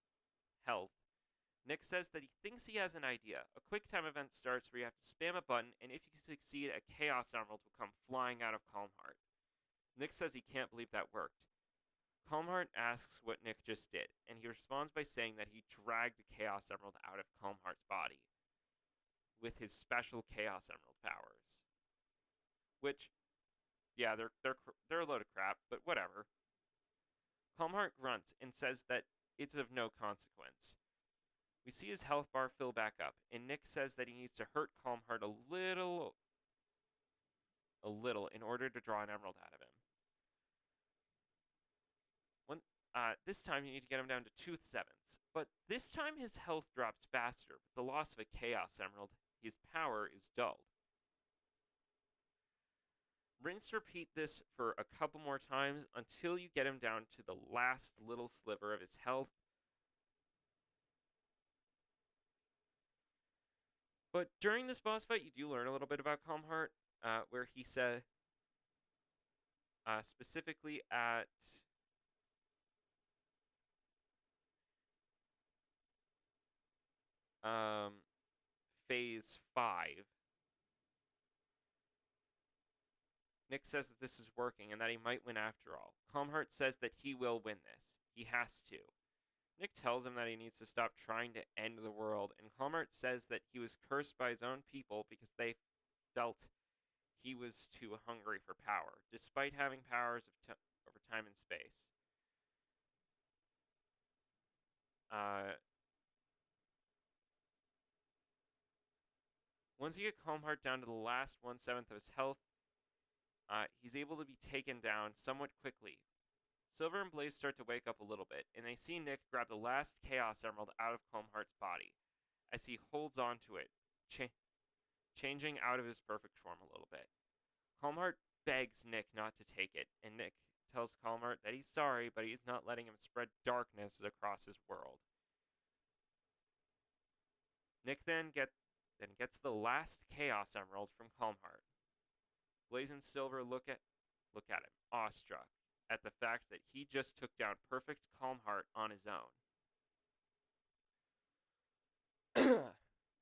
Nick says that he thinks he has an idea. A quick time event starts where you have to spam a button, and if you succeed, a Chaos Emerald will come flying out of Calmheart. Nick says he can't believe that worked. Calmheart asks what Nick just did, and he responds by saying that he dragged a Chaos Emerald out of Calmheart's body with his special Chaos Emerald powers. Which, yeah, they're a load of crap, but whatever. Calmheart grunts and says that it's of no consequence. We see his health bar fill back up, and Nick says that he needs to hurt Calmheart a little in order to draw an emerald out of him. This time you need to get him down to tooth sevens, but this time his health drops faster with the loss of a Chaos Emerald. His power is dulled. Rinse repeat this for a couple more times until you get him down to the last little sliver of his health. But during this boss fight, you do learn a little bit about Calmheart, where he said, specifically at phase 5, Nick says that this is working and that he might win after all. Calmheart says that he will win this. He has to. Nick tells him that he needs to stop trying to end the world, and Calmheart says that he was cursed by his own people because they felt he was too hungry for power, despite having powers over time and space. Once you get Calmheart down to the last 1/7 of his health, he's able to be taken down somewhat quickly. Silver and Blaze start to wake up a little bit, and they see Nick grab the last Chaos Emerald out of Calmheart's body as he holds on to it, changing out of his perfect form a little bit. Calmheart begs Nick not to take it, and Nick tells Calmheart that he's sorry, but he's not letting him spread darkness across his world. Nick then gets the last Chaos Emerald from Calmheart. Blaze and Silver look at him, awestruck at the fact that he just took down perfect Calmheart on his own.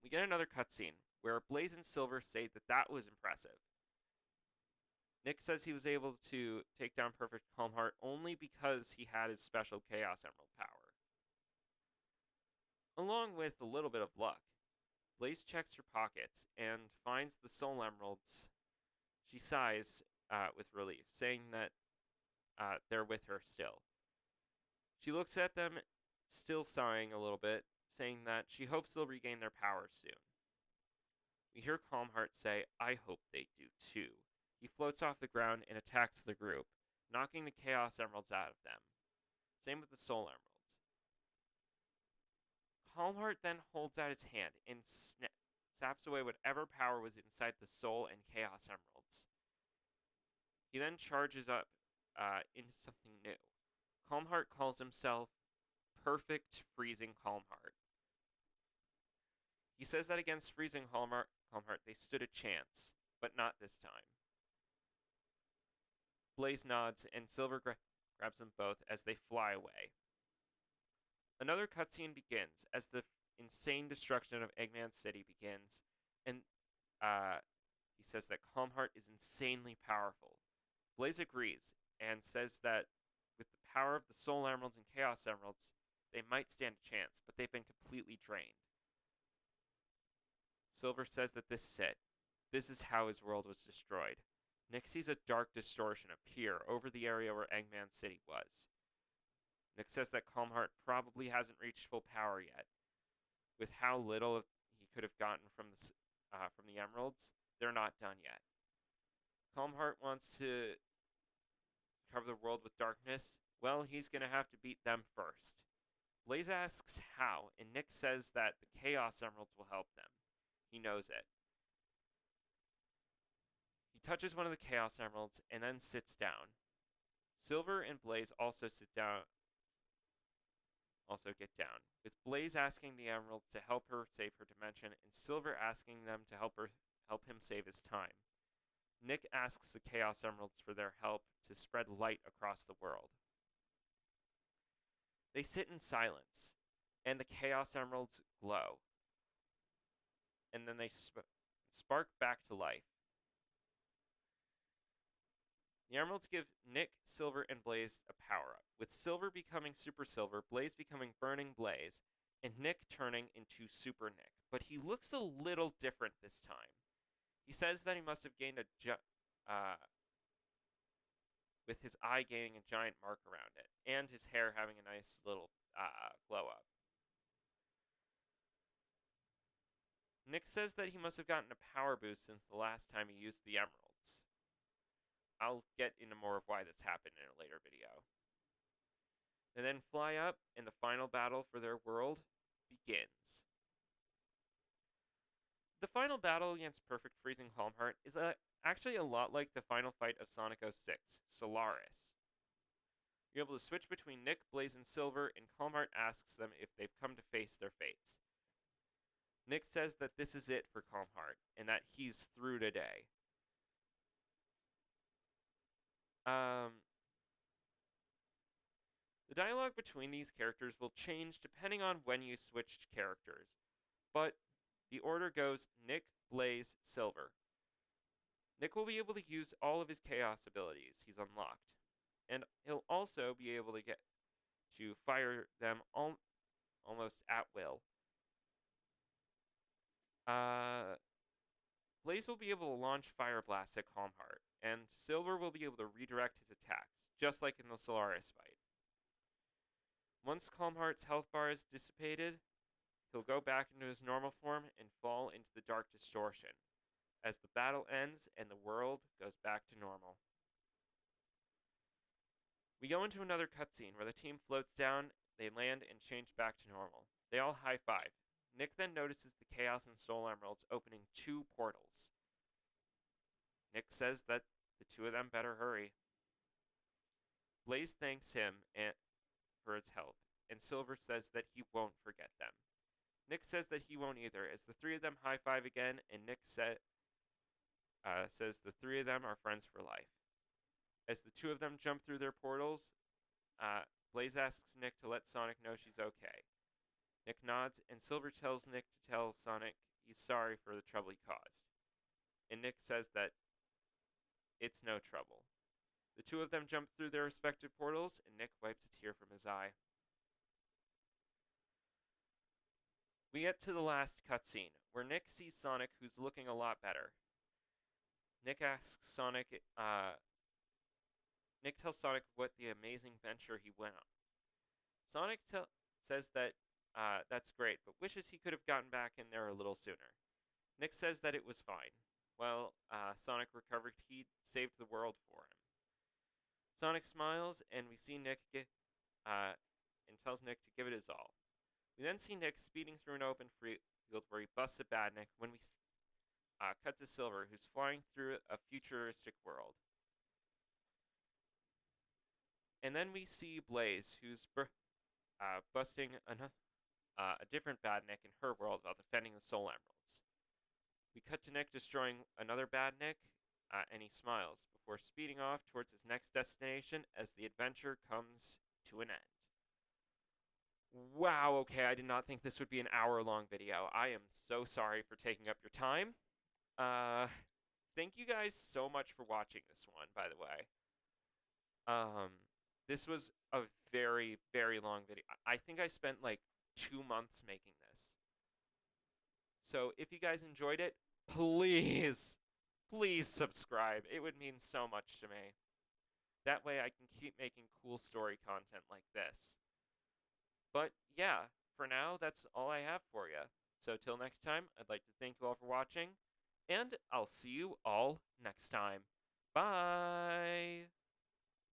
We get another cutscene where Blaze and Silver say that was impressive. Nick says he was able to take down perfect Calmheart only because he had his special Chaos Emerald power. Along with a little bit of luck, Blaze checks her pockets and finds the soul emeralds. She sighs with relief, saying that they're with her still. She looks at them, still sighing a little bit, saying that she hopes they'll regain their powers soon. We hear Calmheart say, "I hope they do too." He floats off the ground and attacks the group, knocking the Chaos Emeralds out of them. Same with the Soul Emeralds. Calmheart then holds out his hand and saps away whatever power was inside the Soul and Chaos Emeralds. He then charges up into something new. Calmheart calls himself Perfect Freezing Calmheart. He says that against Freezing Calmheart they stood a chance, but not this time. Blaze nods, and Silver grabs them both as they fly away. Another cutscene begins as the insane destruction of Eggman City begins, and he says that Calmheart is insanely powerful. Blaze agrees and says that with the power of the Soul Emeralds and Chaos Emeralds, they might stand a chance, but they've been completely drained. Silver says that this is it. This is how his world was destroyed. Nick sees a dark distortion appear over the area where Eggman City was. Nick says that Calmheart probably hasn't reached full power yet. With how little he could have gotten from the emeralds, they're not done yet. Calmheart wants to cover the world with darkness. Well, he's going to have to beat them first. Blaze asks how, and Nick says that the Chaos Emeralds will help them. He knows it. He touches one of the Chaos Emeralds and then sits down. Silver and Blaze also get down, with Blaze asking the Emeralds to help her save her dimension, and Silver asking them to help him save his time. Nick asks the Chaos Emeralds for their help to spread light across the world. They sit in silence, and the Chaos Emeralds glow. And then they spark back to life. The emeralds give Nick, Silver, and Blaze a power up, with Silver becoming Super Silver, Blaze becoming Burning Blaze, and Nick turning into Super Nick. But he looks a little different this time. He says that he must have gained with his eye gaining a giant mark around it, and his hair having a nice little glow up. Nick says that he must have gotten a power boost since the last time he used the emeralds. I'll get into more of why this happened in a later video. They then fly up, and the final battle for their world begins. The final battle against Perfect Freezing Calm Heart is actually a lot like the final fight of Sonic 06, Solaris. You're able to switch between Nick, Blaze, and Silver, and Calm Heart asks them if they've come to face their fates. Nick says that this is it for Calm Heart, and that he's through today. The dialogue between these characters will change depending on when you switched characters, but the order goes Nick, Blaze, Silver. Nick will be able to use all of his Chaos abilities he's unlocked, and he'll also be able to get to fire them almost at will. Blaze will be able to launch Fire Blast at Calm Heart, and Silver will be able to redirect his attacks, just like in the Solaris fight. Once Calm Heart's health bar is dissipated, he'll go back into his normal form and fall into the Dark Distortion, as the battle ends and the world goes back to normal. We go into another cutscene where the team floats down, they land, and change back to normal. They all high-five. Nick then notices the Chaos and Soul Emeralds opening 2 portals. Nick says that the 2 of them better hurry. Blaze thanks him for its help, and Silver says that he won't forget them. Nick says that he won't either, as the 3 of them high-five again, and Nick says the 3 of them are friends for life. As the 2 of them jump through their portals, Blaze asks Nick to let Sonic know she's okay. Nick nods, and Silver tells Nick to tell Sonic he's sorry for the trouble he caused. And Nick says that it's no trouble. The 2 of them jump through their respective portals, and Nick wipes a tear from his eye. We get to the last cutscene, where Nick sees Sonic, who's looking a lot better. Nick asks Sonic, Nick tells Sonic what the amazing venture he went on. Sonic says that that's great, but wishes he could have gotten back in there a little sooner. Nick says that it was fine. Well, Sonic recovered, he saved the world for him. Sonic smiles, and we see Nick and tells Nick to give it his all. We then see Nick speeding through an open field where he busts a badnik when we cut to Silver, who's flying through a futuristic world. And then we see Blaze, who's busting a different badnik in her world while defending the Soul Emeralds. We cut to Nick destroying another badnik, and he smiles before speeding off towards his next destination as the adventure comes to an end. Wow, okay, I did not think this would be an hour-long video. I am so sorry for taking up your time. Thank you guys so much for watching this one, by the way. This was a very, very long video. I think I spent like 2 months making this. So if you guys enjoyed it, please subscribe. It would mean so much to me. That way I can keep making cool story content like this. But yeah, for now, that's all I have for you. So till next time, I'd like to thank you all for watching, and I'll see you all next time. Bye!